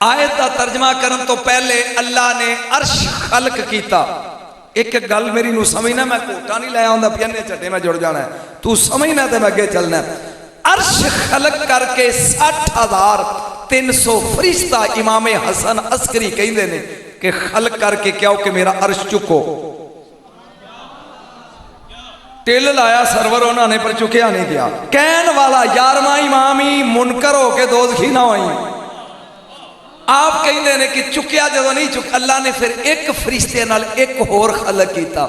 आयत का तर्जमा करने तो पहले अल्लाह ने अर्श खलक किया। एक गल मेरी नू समझना, मैं घोटा नहीं लाया होंदा पियाने झट्टे में जुड़ जाना है, तू समझना तो मैं अगे चलना। अर्श खलक करके 60,300 फरिश्ता इमामे हसन अस्करी कहते हैं कि खलक करके क्या हो कि मेरा अर्श चुको। टिल लाया सरवर उन्होंने पर चुकया नहीं गया। कहन वाला 11वां इमाम ही मुनकर होके दोज़खी ना होई। आप कहते हैं कि चुकया जो नहीं चुक, अल्लाह ने फिर एक फरिश्ते नाल एक होर खलक किया,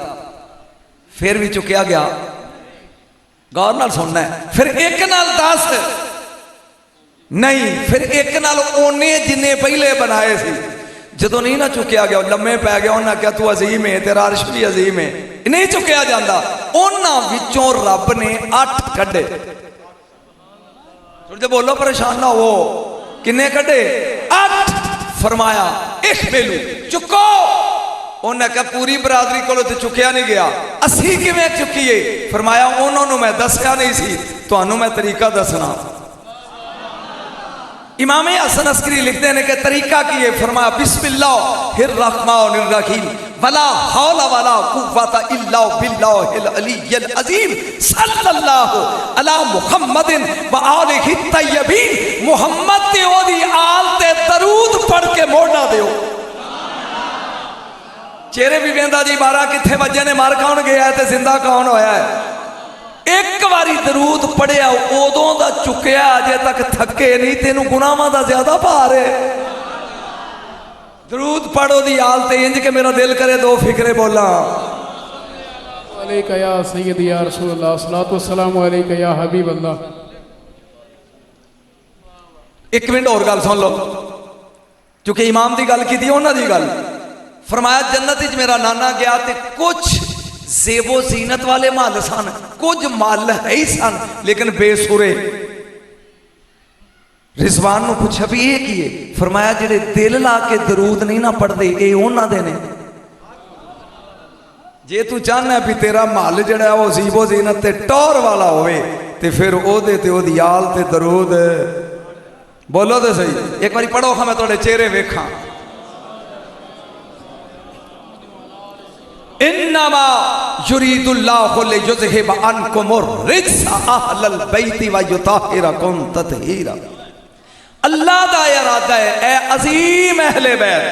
फिर भी चुकया गया। गौर नाल सुनना है। फिर एक नाल 10 नहीं, फिर एक नाल ओने जिन्ने पहले बनाए सी, जो नहीं ना चुकया गया लम्मे पै गया। उन्हें क्या तू अजीम है, तेरा अर्श भी अजीम है, नहीं चुकया जाता। उन्हां विचों रब ने 8 कड्डे। जो बोलो परेशान ना हो, किन्ने कड्डे? 8। फरमाया इहमिलू, चुको। उन्हें कहा पूरी बरादरी को तो चुकया नहीं गया, असी किवें चुकीए? फरमाया उन्होंने मैं दसिया नहीं सी, तुहानू मैं तरीका दसना। इमामे हसन अस्करी लिखते हैं कि तरीका की है। फरमाया बिस्मिल्लाहिर्रहमानिर्रहीम वला हौला वला कुव्वता इल्ला बिल्लाहिल अलीय्यिल अज़ीम सल्लल्लाहु अला मुहम्मदिन व आलिहि तय्यबीन। मुहम्मद ते ओदी आल ते दरूद पढ़ के मोड़ा दियो। चेहरे भी वेंदा जी 12 किथे वजे ने, मर कौन गया है ते जिंदा कौन होया है? एक बारी दरूद पढ़िया उदों दा चुकया, अजे तक थके नहीं, तेनू गुनाहां दा ज्यादा भार है। दरूद पढ़ो दी आल ते इंज के मेरा दिल करे दो फिक्रे बोला। अलैका या सय्यदी या रसूलल्लाह, सलातो सलाम अलैका या हबीब अल्लाह। एक मिनट और गल सुन लो, क्योंकि इमाम की गल की थी, उन्हां दी गल। फरमाया जन्नत च मेरा नाना गया ते कुछ जेबो जीनत वाले मल सन, कुछ मल है ही सन लेकिन बेसुरे। रिजवान नूं पूछा भी ये की है? फरमाया जेडे दिल ला के दरूद नहीं ना पढ़ते ये उन्हां दे ने। जे तू चाहना भी तेरा मल जड़ा वो जीबो जीनत ते टौर वाला होवे ते फिर ओदे ते ओदी आल ते दरूद बोलो तो सही। एक बार पढ़ो हाँ, मैं थोड़े चेहरे वेखा। इन्नमा युरीदुल्लाहु लियुज़हिबा अन्कुमुर रिज्सा अहलल बैति व युताहिरकुम तत्हीरा। अल्लाह का इरादा है ए अजीम अहले बैत,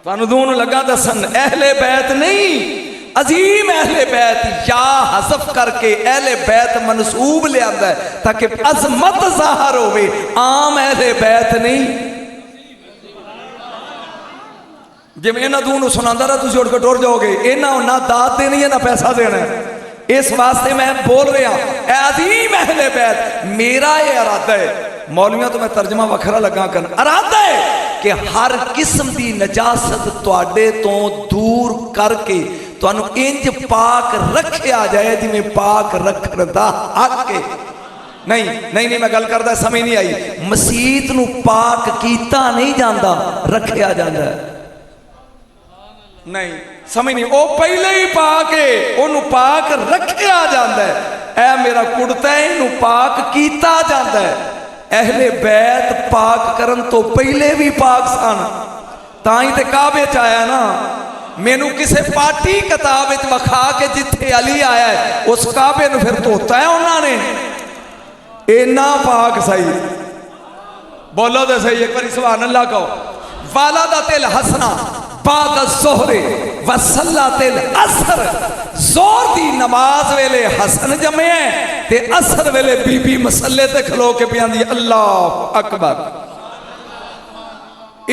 तुहानू दोनों लगा दसन अहले बैत नहीं अजीम अहले बैत, या हज़फ करके अहले बैत मनसूब लियांदा है ताकि अजमत ज़ाहिर होवे, आम अहले बैत नहीं। जिवें इन्हां दूं सुनांदा रहा तुसीं उठ के टुर जाओगे, इन्हां ना दात देनी है ना पैसा देना है। इस वास्ते मैं बोल रहा ए अजीम अहले बैत। मेरा ये इरादा है, मौलवियों तो मैं तर्जमा वखरा लगा कर, इरादा है कि हर किस्म की नजासत तुहाडे तो दूर करके तुहानू इंज पाक रखिया जाए जिवें पाक रखण दा हक है। नहीं नहीं नहीं, मैं गल करदा समझ नहीं आई। मसीत नू पाक कीता नहीं जांदा, रखिया जांदा है। नहीं समझ नहीं, वो पहले ही पाक है, ओनू पाक रखिया जाता है। ऐ मेरा कुड़ता है, इनू पाक कीता जाता है। अहले बैत पाक करन तो पहले भी पाक सन, ताई ते काबे च आया ना। मैनू किसे पार्टी किताब विखा के जिथे अली आया है उस काबे नू फिर धोता है उन्होंने, इन्ना पाक सही। बोलो तो सही एक बार सुभान अल्लाह कहो। वाला दा तिल हसना बाद ज़ोहरे वसल्लातिल असर, जोर दी नमाज वेले हसन जमे ते असर वेले बीबी मसले ते खलो के पियांदी अल्लाह अकबर।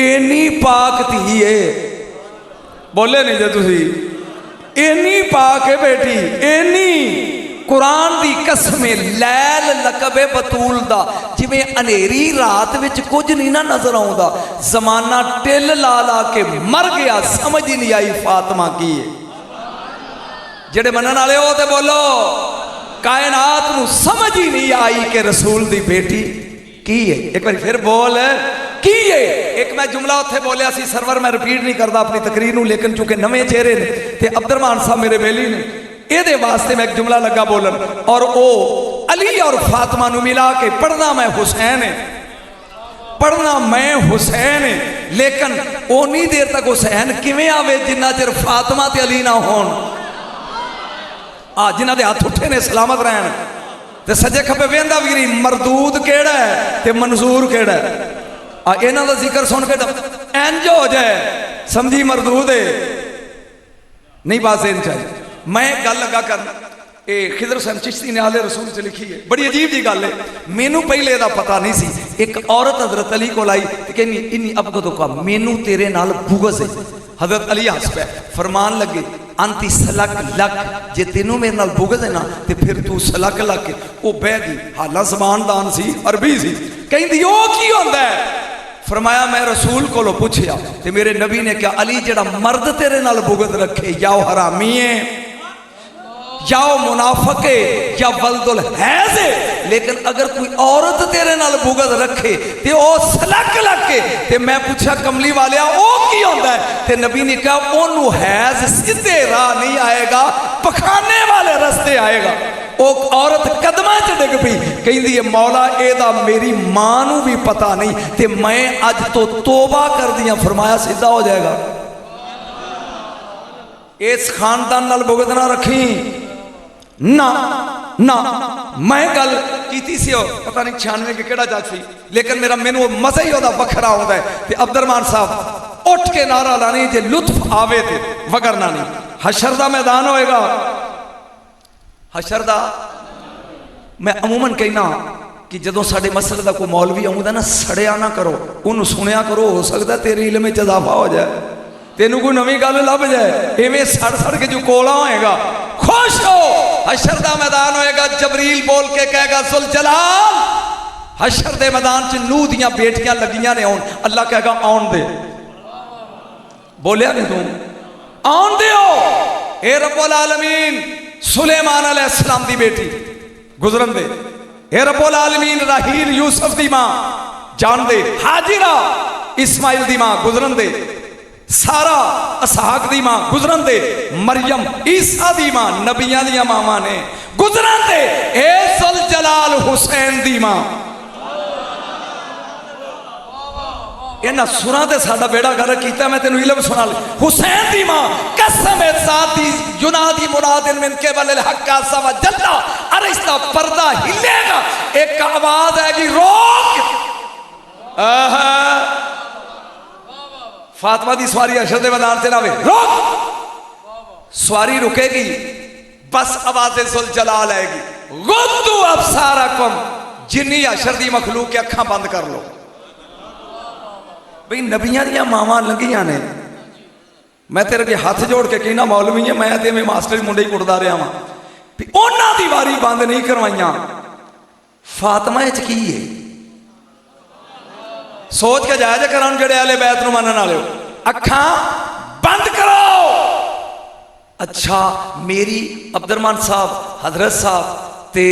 इन्नी पाक थी है, बोले नहीं जे तुसी, इन्नी पाक है बेटी, इन्नी कुरान दी कसमे लैल लकबे बतूल दा। जिवें अनेरी रात विच कुछ नहीं ना नजर आउंदा, जमाना टिल ला ला के मर गया, समझ ही नहीं आई फातिमा की है। जेड़े मनन वाले हो ते बोलो, कायनात नू समझ ही नहीं आई कि रसूल दी बेटी की है। एक बार फिर बोल की है। एक मैं जुमला उत्थे बोलिया सी सरवर, मैं रिपीट नहीं करता अपनी तकरीर नू, लेकिन चूंकि नवे चेहरे ने ते अब्दुरमान साहब मेरे बेली ने, ये वास्ते मैं एक जुमला लगा बोलन। और वो अली और फातिमा नू मिला के पढ़ना मैं हुसैन है। पढ़ना मैं हुसैन लेकिन ओनी देर तक हुसैन किवें आवे जिन्ना चिर फातिमा ते अली ना होन। जिन्हां दे हाथ उठे ने सलामत रहन ते सज्जे खब्बे वेंदा भी नहीं मरदूद केड़ा है ते मंजूर केड़ा है। इन्हां दा जिक्र सुन के इंज हो जाए समझी मरदूद है नहीं बात इन चाहिए। मैं गल लगा कर खिदर हुसैन चिश्ती ने आले रसूल च लिखी है, बड़ी अजीब जी गल है, मैनू पहले दा पता नहीं सी। एक औरत हजरत अली को आई कहनी इन्नी अबगदो का मैनू तेरे नाल बुगज है। हजरत अली हस पे फरमान लगे अंति सलक लक जे तेनू मेरे नाल बुगज है ना तो फिर तू सलक लक। वो बह गई हालां जबानदान सी अरबी सी कहती ओ की होंदा है। फरमाया मैं रसूल को पूछया तो मेरे नबी ने कहा अली जड़ा मर्द तेरे नाल बुगज रखे या वो हरामी है या वो मुनाफिक है या वल्दुल हैज है, लेकिन अगर कोई औरत तेरे नाल बुगज रखे ते ओ सलक लके ते मैं पूछा कमली वालिया ओ की होंदा है ते नबी ने कहा ओनू हैज सीधे राह नहीं आएगा पखाने वाले रास्ते आएगा। ओ औरत कदमां च डिग पई कहंदी है मौला एदा मेरी मां नू भी पता नहीं ते मैं अज तो तौबा कर दियां। फरमाया सीधा हो जाएगा। इस खानदान नाल बुगज ना रखी ना ना। मैं गल की सी पता नहीं 96 के केड़ा जज सी लेकिन मेरा मैनू मजा ही वह वखरा आता है। तो अब्दुलरहमान साहब उठ के नारा लानी जे लुत्फ आवे थे वगरना नहीं। हशर दा मैदान होएगा हशर दा। मैं अमूमन कहना कि जदों साडे मसले का कोई मौलवी आउंदा ना सड़िया ना करो उन्होंने सुनिया करो हो सकता तेरे इल्म में इजाफा हो जाए तेनू कोई नवी गल लभ जाए। इवें सड़ सड़ के जो कोला होएगा खुश हो। हशर दा मैदान होएगा जबरील बोल के कहेगा सुल जलाल। हशर दे मैदान च नूह दियां बेटियां लगियां ने आउन अल्लाह कहेगा आउन दे। बोलिया नहीं तू आउन दियो। ए रब्बुल आलमीन सुलेमान अलैहिस्सलाम दी बेटी गुजरन दे। ए रब्बुल आलमीन राहील यूसुफ दी मां जान दे। हाजिरा इस्माइल दी मां गुजरन दे। सारा इसहाक दी मां गुजरन दे। मरियम ईसा दी मां नबियां दी मावां ने गुजरन दे। ए ज़ुल जलाल हुसैन दी मां। इन्हां सुरां ते साडा बेड़ा गर्क कीता। मैं तेनू इल्म सुना हुसैन दी मां कसम ज़ाती युनादी मुनादिन मिन क़िबलिल हक़ अज़्ज़ व जल्ला अरिश्ता पर्दा हिलेगा एक आवाज आएगी रोक। फातिमा दी सवारी हशर दे मैदान से लावे रोक। सवारी रुकेगी बस आवाज़ ज़ुल जलाल आएगी गुद्दू अबसारकुम। जिन्नी हशर दी मखलूक की अखां बंद कर लो। भाई नबियां दियां मावां लंघियां ने। मैं तेरे के हाथ जोड़ के कहना मौलवी है मैं ते मास्टर मुंडे ही कुटदा रहा वां उन्हां दी वारी बंद नहीं करवाइयां। फातिमा च की है सोच के जायज करा जेड़े आले बैत नूं मनण वाले अखां बंद करो। अच्छा मेरी अब्दुलरहमान साहब हजरत साहब ते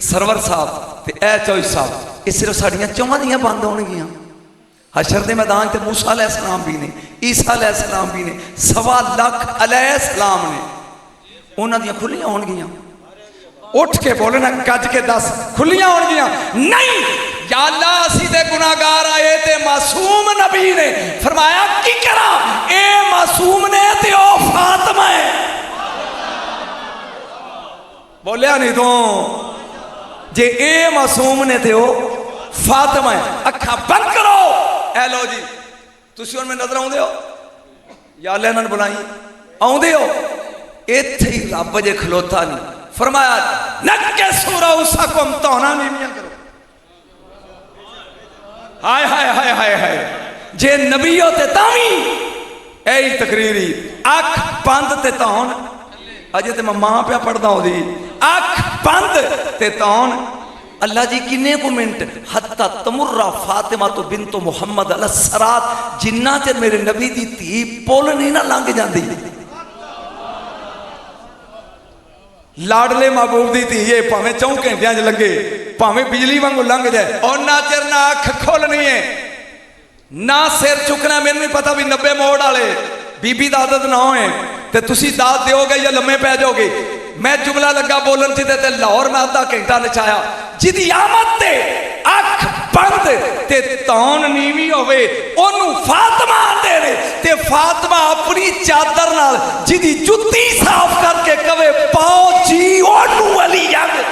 सरवर साहब ते ए चौधरी साहब ये सिर्फ साड़ियां चौहां दियां बंद होणगियां। हशर दे मैदान ते मूसा अलैहिस्सलाम भी ने ईसा अलैहिस्सलाम भी ने 1.25 लाख अलैहिस्सलाम ने उन्हां दियां खुलियां होणगियां। उठ के बोलना गज के दस खुलियां होणगियां नहीं। या अल्लाह असी ते गुनाहगार आए ते मासूम नबी ने फरमाया की करा ए मासूम ने ते ओ फातिमा है। बोलिया नहीं तो जे ए मासूम ने ते ओ फातिमा है। अखा बंद करो। ए लो जी तुसी हुण मैनूं नजर आउंदे हो या अल्लाह इन्हां नूं बुलाई आउंदे हो इत्थे ही रब जे खलोता नहीं। फरमाया नक्के सूरा उसकुम तौना नीवियां करो। हाय हाय हाय हाय हाय जे नबी होते तावी ऐ तकरीरी अख बंद ते तौन। अजे ते मैं मां पिया पढ़दा ओदी अख बंद ते तौन। अल्लाह जी किन्ने को मिनट हत्ता तमुर्रा फातिमा तो बिनतो मुहम्मद अलसरात जिन्ना चर मेरे नबी दी धी पुल नहीं ना लंघ जाती। लाडले महबूब दी धी है भावें 4 घंटिया च लगे भावें बिजली वांगू लंघ जाए और ना चिर ना अख खोलनी है ना सिर चुकना। मैनू नहीं पता भी 90 मोड़ वाले बीबी दा आदत ना होए तो तुसी दाद दोगे या लम्मे पै जाओगे। मैं जुमला लगा बोलन सी ते लाहौर में आधा घंटा नचाया जिदी आमद ते अख बंद ते तौन नीवी होवे ओनू फातिमा आंदे ने ते फातिमा अपनी चादर नाल जिदी जुत्ती साफ करके कवे पाओ जी ओनू अली आंदे।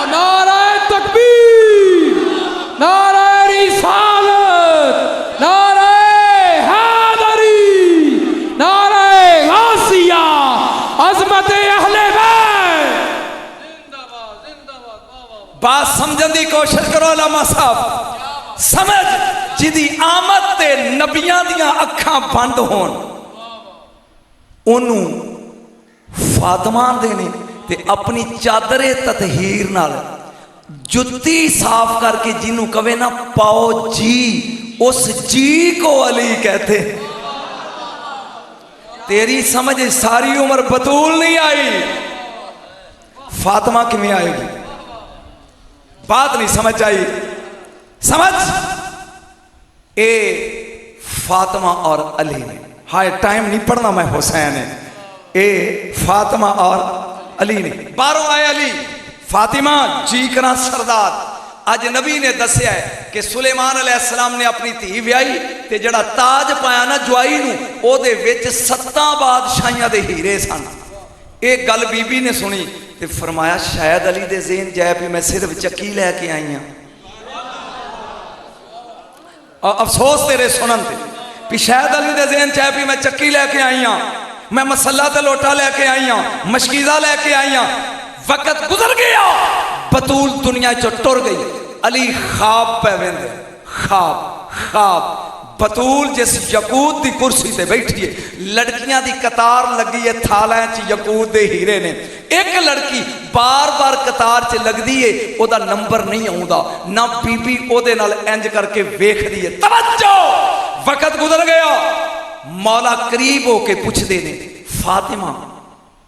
नारा तकबीर, नारा रिसालत, नारा हैदरी, नारा गासिया, अजमत अहले बैत। बात समझने की कोशिश करो अल्लामा साहब। समझ जिदी आमद ते नबियां दियां अखां बंद होन ओनू फातिमा आंदे ने ते अपनी चादरे ततहीर नाल जुत्ती साफ करके जिन्नू कवे ना पाओ जी, उस जी को अली कहते। तेरी समझ सारी उम्र बतूल नहीं आई, फातिमा किवें आएगी? बात नहीं समझ आई। समझ ए फातिमा और अली ने, हाय टाइम नहीं पढ़ना मैं हुसैन है, ए फातिमा और अली ने बारों आए अली फातिमा जी करा सरदार। अज नबी ने दसिया है कि सुलेमान अलैहिस्सलाम ने अपनी धी व्याई ते जड़ा ताज पाया ना जवाई नूं ओदे विच 7 बादशाहियां दे हीरे सन। एक गल बीबी ने सुनी ते फरमाया शायद अली दे ज़हन जाए भी मैं सिर्फ चक्की लैके आई हाँ। अफसोस तेरे सुनन ते भी शायद अली दे ज़हन चाहे भी मैं चक्की लैके आई हाँ, मैं मसला ते लोटा लैके आई हाँ, मशकीज़ा लैके आई हाँ। वक्त गुजर गया, बतूल दुनिया चो टुर गई। अली ख्वाब पे वेंदे, ख्वाब ख्वाब। बतूल जिस यकूत की कुर्सी ते बैठी है, लड़कियां दी कतार लगी है, थाला च यकूत दे हीरे ने। एक लड़की बार बार कतार च लगदी है, ओदा नंबर नहीं आउंदा ना, बीबी ओदे नाल इंज करके वेखदी है। तवज्जो, वक्त गुजर गया, मौला करीब होके पुछदे ने फातिमा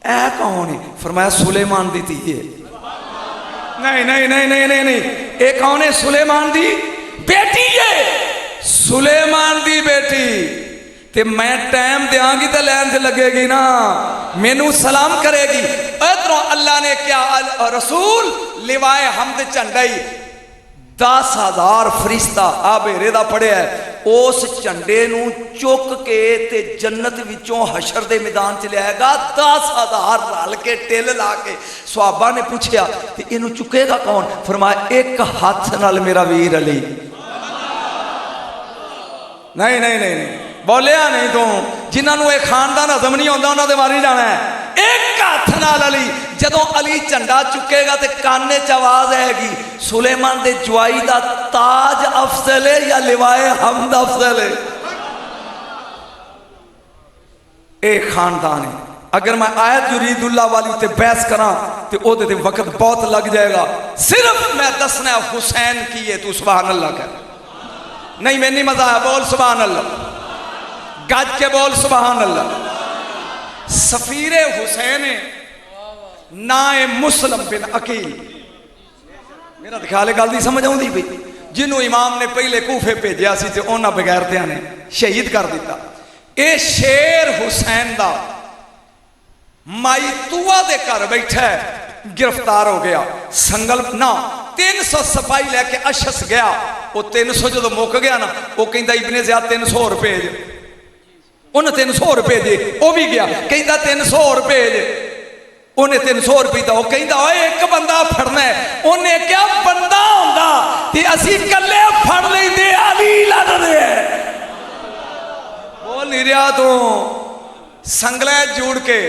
ऐ कौन है? फरमाया सुलेमान दी धी है। नहीं नहीं नहीं नहीं नहीं नहीं, ए कौन है? सुलेमान दी बेटी है, सुलेमान दी बेटी। ते मैं टाइम देंगी तो लैन से लगेगी ना, मैनू सलाम करेगी। इधरों अल्लाह ने क्या रसूल लिवाए हमद झंडा ही 10,000 फरिश्ता आ बेरे दा पड़िया है, उस झंडे नू चुक के ते जन्नत विचों हशर दे मैदान च लियाएगा। 10,000 रल के टिल ला के। सहाबा ने पूछया ते इनू चुकेगा कौन? फरमाया एक हाथ नाल मेरा वीर अली। नहीं नहीं नहीं नहीं बोलिया नहीं तू, जिन्होंने एक खानदान हजम नहीं आता उन्होंने मारी जाना है। एक हाथ नाल अली, जदों अली झंडा चुकेगा तो काने च आवाज आएगी सुलेमान दे जवाई दा ताज अफजल है या लिवाए हमद अफजल है? एक खानदान है। अगर मैं आयत युरीदुल्लाह वाली ते बहस करा तो ओदे ते वक्त बहुत लग जाएगा। सिर्फ मैं दसना हुसैन की है, तू सुभान अल्लाह कर। नहीं मैं नहीं मजा आया, बोल सुभान अल्लाह, गज के बोल सुभान अल्लाह। सफीरे हुसैन नाए मुस्लिम बिन अकील। मेरा ख्याल गल दी समझ आउंदी पई। जिन्हों इमाम ने पहले कूफे भेजा सी ते उन्हां बगैरतियां ने शहीद कर दिता। ये शेर हुसैन दा माई तुआ दे घर बैठा है, गिरफ्तार हो गया। संगल ना 300 सिपाही लैके अशस गया। वो 300 जो मुक गया ना, वो कहता इबने ज़ियाद 300 रुपए उन्हें 300 रुपए दे, वो भी गया कहता 300 रुपए उन्हें 300 रुपए दा। कहता एक बंदा फड़ना है, उन्हें क्या बंदा होंदा ते असी कल्ले फड़ लेंदे, अली लड़दे। बोल नहीं रहा तू। संगलै जोड़ के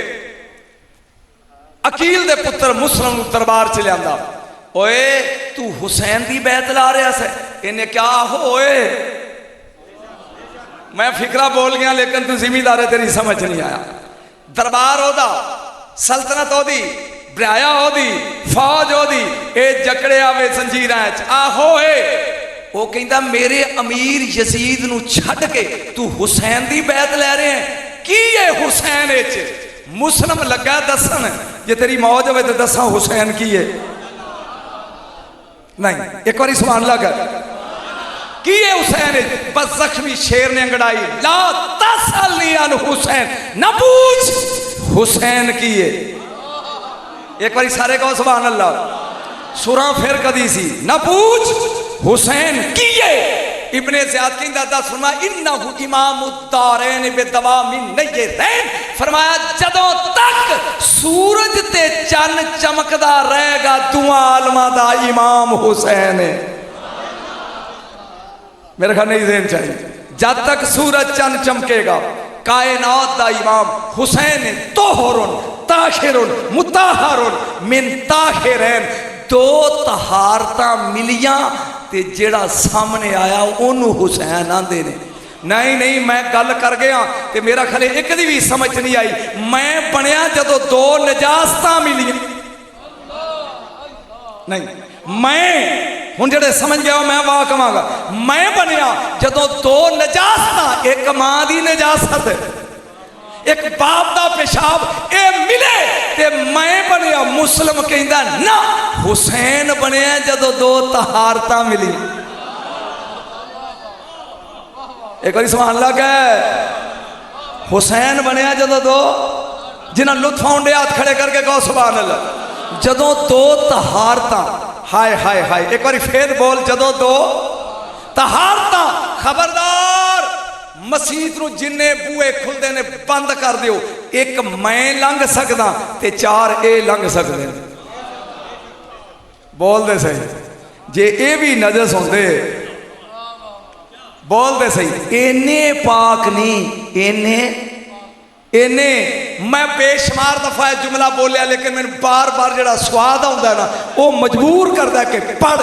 अकील दे पुत्र मुस्लिम दरबार च लिया। ओए तू हुसैन की बैत ला रहा से? इन्हें क्या होए? मैं फिकरा बोल गया लेकिन तू जिम्मेदार है, तेरी समझ नहीं आया। दरबार ओदा, सल्तनत ओदी, ब्राया ओदी, फौज ओदी, ए जकड़े आवे संजीरा होए। वो कहता मेरे अमीर यजीद नू छड़ के तू हुसैन की बैत लै रहे हैं की? है हुसैन मुस्लिम लगा दसन, जे तेरी मौज हो तो दसा हुसैन की है? नहीं, एक बार सुभान अल्लाह कर की है हुसैन? बस जख्मी शेर ने अंगड़ाई, ला तसअलनी अन हुसैन, न पूछ हुसैन की है। एक बार सारे कहो सुभान अल्लाह। सुरा फिर कदी सी, न पूछ हुसैन किए इब्ने ज़ियाद कहंदा दस फरमा इन्नहु इमामुद्दारैन बिदवामिन नय्यरैन फरमाया जदों तक सूरज ते चन्न चमकदा रहेगा दुआ आलमा दा इमाम हुसैन है। मेरे ख्याल नहीं देना चाहिए जब तक सूरज चन्न चमकेगा कायनात दा इमाम हुसैन है। तोहरुन ताहिरुन मुताहरुन मिन ताहिरैन दो तहारता मिलियां ते जेड़ा सामने आया ओनू हुसैन आंदे ने। नहीं नहीं मैं गल कर गया ते मेरा ख्याल एक दी भी समझ नहीं आई। मैं बनया जदों दो नजासतां मिलियां नहीं मैं हुण जेड़े समझ गया मैं वाह कहांगा मैं बनया जदों दो नजासतां एक मां दी नजासत एक बाप दा पेशाब ए मिले ते मैं बनया मुस्लिम कहंदा ना हुसैन बनया जदों दो तहारतां मिली। एक बार सुभान अल्लाह कह हुसैन बनया जदों दो जिन्हां लुत्फ आउंदे हाथ खड़े करके कहो सुभान अल्लाह जदों दो तहारतां हाय हाय हाय एक बार फिर बोल जदों दो तहारतां खबरदार मसीत नूं जिन्ने बूहे खुलदे ने बंद कर दिओ एक मैं लंघ सकदा ते चार ए लंघ सकदे बोल दे सही जे ए भी नजस होंदे बोल दे सही इन्ने पाक नहीं इन्ने मैं बेशुमार दफा जुमला बोलिया लेकिन मैंने बार बार जेड़ा स्वाद आउंदा ना वो मजबूर करदा कि पढ़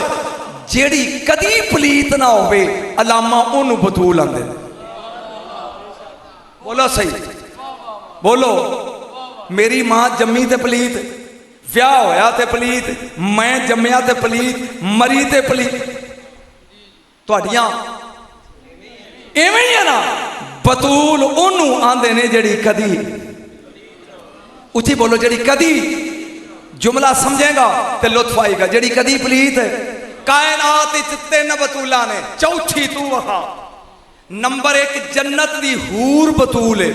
जेड़ी कदी पलीत ना होवे अलामा ओनू बतूल आंदे। बोलो सही बोलो मेरी मां जम्मी ते पलीत ब्याह होया ते पलीत मैं जम्मिया ते पलीत मरी ते पलीत तुहाडियां इवें ही है ना। बतूल ओनू आंदे ने जेड़ी कदी उची बोलो जेड़ी कदी जुमला समझेगा ते लुत्फ आएगा जेड़ी कदी पलीत कायनात विच तीन बतूला ने चौथी तू वहा नंबर एक जन्नत दी हूर बतूल है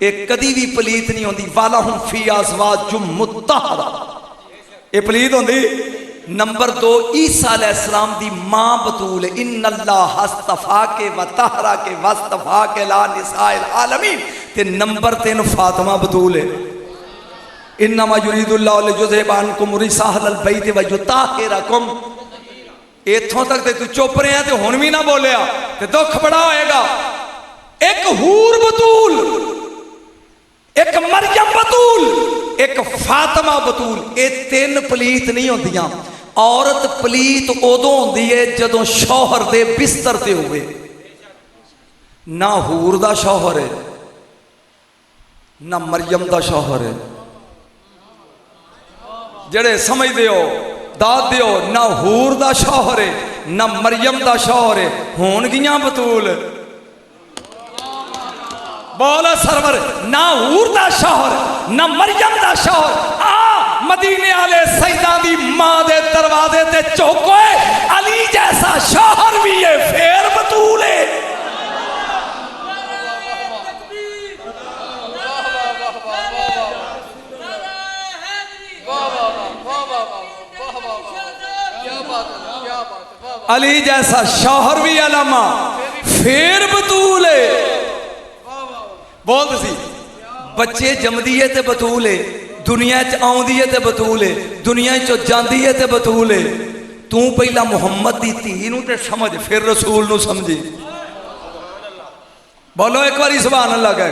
एक कदी भी पलीत नहीं होंदी वाला हुम फी अज़वाजुम मुत्तहरा ये पलीत होंदी। नंबर दो ईसा अलैहिस्सलाम दी मां बतूल है इन्नल्लाह हस्तफा के व तहरा के वस्तफा के ला निसाइल आलमीन ते नंबर तीन फातिमा बतूल है इन्नमा युरीदुल्लाहु लियुज़हिबा अन्कुम रिज्सा अहलल बैत व युताहिरकुम। इथों तक ते तू चुप रहा तो हुण भी ना बोलिया तो दुख बड़ा होएगा। एक हूर बतूल एक मरियम बतूल एक फातिमा बतूल ये तीन पलीत नहीं होंदियां। औरत पलीत उदों होंदी है जदों शौहर दे बिस्तर ते होवे ना हूर दा शौहर है ना मरियम दा शौहर है। जेड़े समझदे हो दाद दियो ना हूर दा शौहर है ना मरियम दा शौहर है होन गियां बतूल बोला सरवर ना हूर दा शौहर ना मरियम दा शौहर आ मदीने वाले सैयदा दी मां दे दरवाजे ते चौको अली जैसा शौहर भी है फेर बतूल है। अली जैसा शौहर भी अलामा फिर बतूल है बोल सी बच्चे जमदी है ते बतूल है दुनिया च आउंदी है ते बतूल है दुनिया चो जांदी है ते बतूल है। तू पहला मुहम्मद दी धी नूं ते समझ फिर रसूल नूं समझी। बोलो एक बारी सुभान अल्लाह कह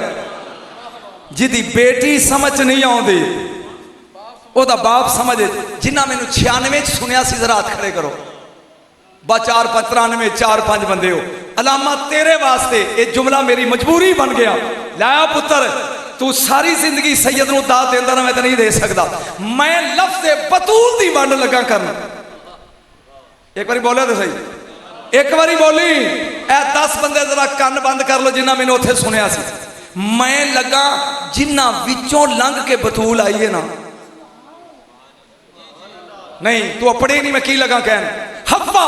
जिदी बेटी समझ नहीं आउंदी ओदा बाप समझ जिन्ना मैनू 96 सुनिया सी जरा हाथ खड़े करो बा 4 93 4 5 बंदे हो अलामा तेरे वास्ते ये जुमला मेरी मजबूरी बन गया। लाया पुत्र तू सारी जिंदगी सैयद नूं दाद देंदा ना मैं तो नहीं दे सकदा मैं लफ्ज़ बतूल दी वंड लगा करना। एक बारी बोले तो सही एक बारी बोली ए 10 बंदे जरा कान बंद कर लो जिन्ना मैंने उत्थे सुनिया सी मैं लगा जिन्ना विचों लंघ के बतूल आई है ना नहीं तू अपने नहीं मैं की लगा कहन हवा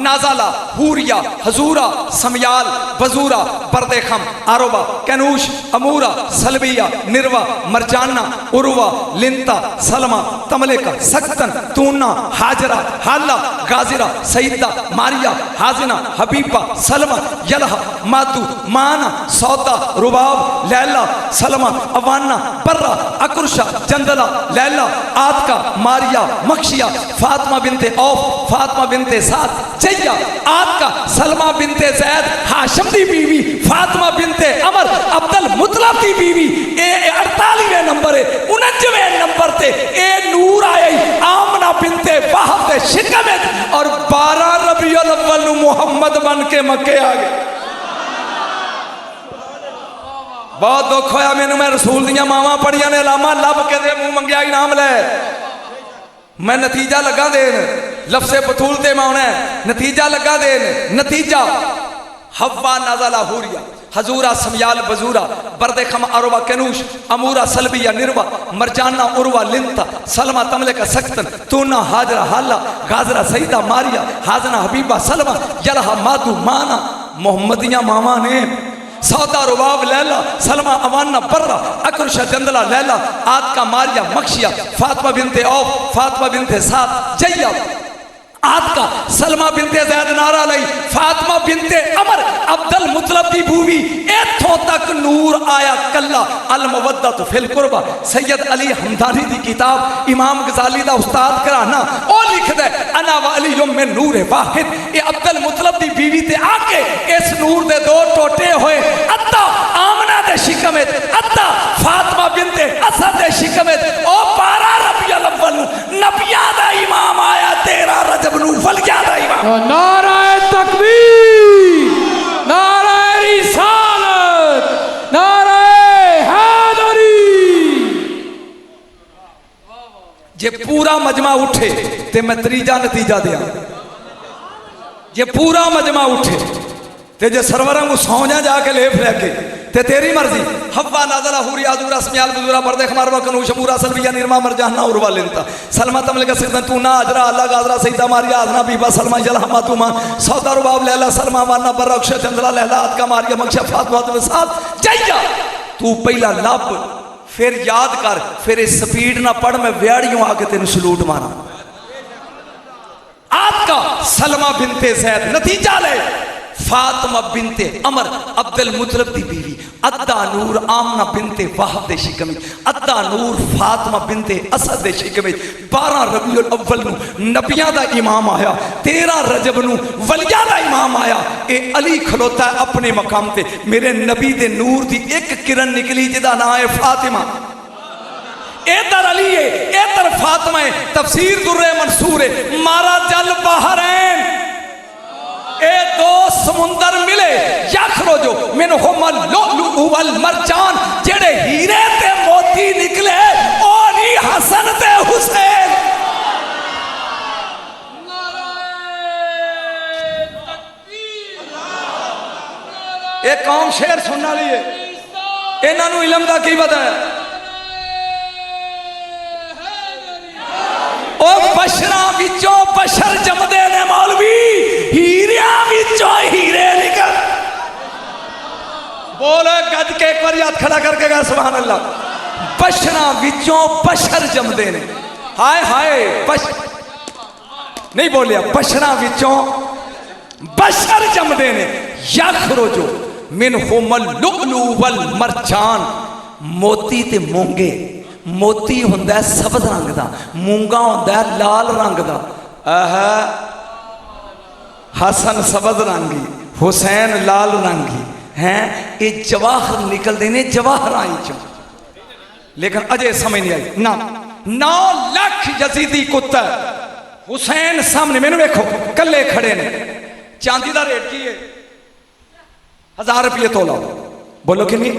नाजाला हूरिया हजूरा समयाल बजूरा बरदेखम आरोबा कैनूश अमूरा सलबिया निर्वा मरजाना उर्वा लिंता सलमा तमलेका सक्तन तूना हाजरा हाला गाजिरा सईदा मारिया हाजिना हबीबा सलमा यलहा मातू माना सौदा रुबाब लैला सलमा अवाना बर्रा अकुरशा जंदला लैला आतका मारिया मक्शिया फातिमा बिनते औफ फातिमा बिनते साद जैया आतका सलमा बिनते जैद हाशम दी बीवी फातिमा बिनते अमर अब्दुल मुतलब दी बीवी ए 48वें नंबर है 49वें नंबर ते ए नूर आई आमना बिनते वहब दे शिकम और 12 रबीउल अव्वल नु मुहम्मद बन के मक्के आ गए। बहुत दुख होया मैनू, मैं रसूल दियां मावां पढ़ियां ने लामा लब के दे मुंह मंगया इनाम ले, मैं नतीजा लगा देन लफ्ज़े बतूल ते मैं आना नतीजा लगा देन। नतीजा हवा नाज़ला हूरिया हजूरा समयाल बजूरा बरदेखम अरवा कैनूश अमूरा सलबिया निर्वा मरजाना उर्वा लिंता सलमा तमले का सक्तन तूना हाजरा हाला गाजरा सईदा मारिया हाजना हबीबा सलमा यलहा मातू माना मोहम्मदिया मामा ने सौदा रुबाब लैला सलमा अवाना बर्रा अकुरशा जंदला लैला आतका मारिया मक्शिया फातिमा बिनते औफ फातिमा बिनते साद जैया आतका सलमा बिनते जैद नारा लई फातिमा बिनते अमर अब्दुल मुतलब दी बूवी इथों तक नूर आया कल्ला अल मवद्दत फिल कुर्बा सैयद अली हमदानी दी किताब इमाम गजाली दा उस्ताद कराना ओ लिखदा अना व अली में नूर वाहिद। ये अब्दुल मुतलब दी बीवी ते आके इस नूर दे दो टोटे होए अद्धा आमना दे शिकम अद्धा फातिमा बिनते असद दे शिकम ओ 12 रबीउल अव्वल नबिया दा इमाम आया 13 रजब नाराए तकबीर नाराए रिसालत नाराए हैदरी। जे पूरा मजमा उठे ते मैं त्रीजा नतीजा दिया, जे पूरा मजमा उठे ते जे सरवरां को सौ जाके लेफ लैके ते तेरी मर्जी। हवा नाज़ला हूरिया हजूरा समयाल बजूरा बरदेख मारवा कनूश अमूरा सलबिया निर्मा मरजाना उर्वा लिंता सलमा तमले का सिकदन तूना अजरा अल्लाह गाजरा सईदा मारिया आजना बीबा सलमा यलहा मातूमा सौदा रुबाब लैला सलमा वाना बर्रा अक्षय चंद्रा लैला आतका मारिया मक्शा फातिमा के साथ जैया। तू पहला लब फिर याद कर, फिर इस स्पीड ना पढ़ मैं व्याड़ियों आके तेन सलूट मारा। आतका सलमा बिनते जैद नतीजा ले फातिमा बिनते अमर अब्दुल मुतलब दी बीवी अद्दा नूर आमना बिनते वहब दे शिकम अद्दा नूर फातिमा बिनते असद दे शिकम 12 रबीउल अव्वल नु नबियां दा इमाम आया 13 रजब नु वलियां दा इमाम आया। ए अली खलोता है अपने मकाम ते मेरे नबी दे नूर दी एक किरण निकली जिदा नाम है फातिमा। इधर अली है इधर फातिमा है। तफसीर दुर्रे मंसूर है मारा जल बहरैन ए दो समुंदर मिले याखरो जो मैंने होमल लुलु वल मरजान जेड़े हीरे ते मोती निकले ओ नहीं हसन ते हुसैन। एक कौम शेर सुनने वाली है, इन्हों इलम का की पता है। ओ बशरा विचों बशर जमदे ने मौलवी हीरिया विचों हीरे निकल। बोलो गज के एक बार याद खड़ा करके गा सुभान अल्लाह। बशरा विचों बशर जमदे ने हाय हाय बश नहीं बोलिया बशरा विचों बशर जमदे ने यखरुजु मिन हुमल लुलु वल मरजान। मोती ते मूंगे मोती हुंदा है सबज रंग दा मूंगा हुंदा है लाल रंग दा। हसन सबज रंगी हुसैन लाल रंगी हैं ये जवाहर निकलते ने जवाहरां चों। लेकिन अजे समझ नहीं आई ना 9 लाख यजीदी कुत्ता हुसैन सामने मैनू वेखो कल्ले खड़े ने। चांदी का रेट की है 1000 रुपये तोला। बोलो कि नहीं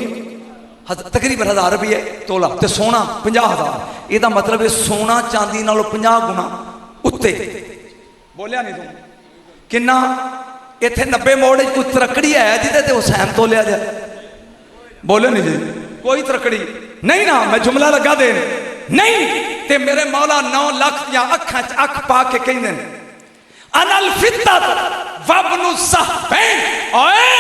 तकरीबन 1000 रुपये तोला ते सोना 50,000। यदा मतलब है सोना चांदी नालों 50 गुना उत्ते। बोलिया नहीं तुम किन्ना इत्थे 90 मोड़ कोई तरकड़ी है जिदे हुसैन तोलिया जाए। बोलो नहीं जी कोई तरकड़ी नहीं ना। मैं जुमला लगा देन नहीं ते मेरे मौला 9 लाख या अखा च अख पा के कहंदे अनल फित्तत वब्नु सहबैन, ओए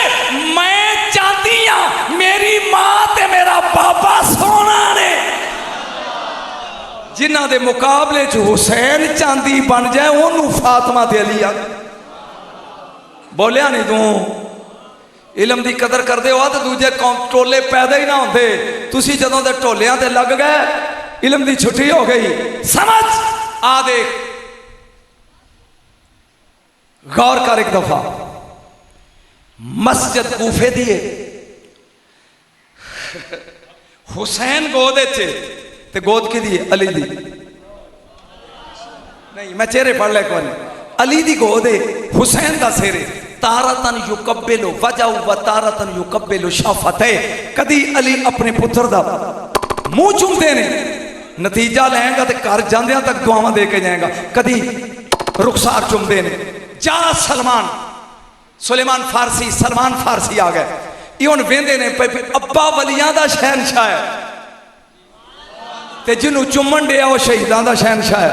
मैं चाहती हां मेरी मां ते मेरा बाबा सोना ने, जिन्हां दे मुकाबले च हुसैन चांदी बन जाए ओनू फातिमा ते अली आ। बोलिया नहीं तू इलम की कदर करते हो तो दूजे टोले पैदा ही ना होंगे। तुसी जदों दे टोलियां ते लग गए इलम की छुट्टी हो गई। समझ आ देख, गौर कर एक दफा, मस्जिद कूफे दी है, हुसैन गोद ते गोद की दी अली दी नहीं, मैं चेहरे पढ़ लिया एक बार, अली दी गोद है, हुसैन का सिर है। तारतन युकब्बिलु वजहु व तारतन युकब्बिलु शफ़तैहि, कदी अली अपने पुत्र दा मुंह चूमते ने, नतीजा लेंगा तो घर जांदियां तक दुआवां दे के जाएगा, कदी रुखसार चूमते ने। जा सलमान सुलेमान फारसी, सलमान फारसी आ गए, ये हुण वेंदे ने अब्बा वलियां दा शहनशाह है ते जिन्हों चुमन दिया वो शहीदां दा शहनशाह है।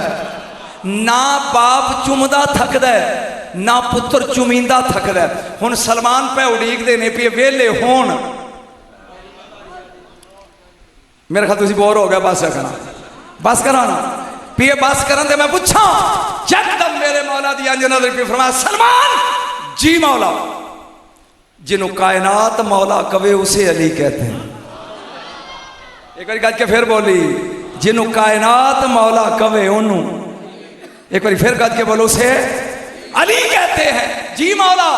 ना बाप चुमदा थकदा है ना पुत्र चुमींदा थकदा है। हुण सलमान पे उड़ीकदे ने भी वेले होण, मेरे ख्याल तुसीं बोर हो गया, बस करना बस करा ना भी बस करन ते मैं पूछा, यकदम मेरे मौला दी अंज नज़र पे फरमाया, सलमान जी मौला, जिन्हों कायनात मौला कवे उसे अली कहते हैं। एक बार गज के फिर बोली, जिन्हों कायनात मौला कवे ओनू, एक बार फिर गज के बोलो उसे अली कहते हैं। जी मौला,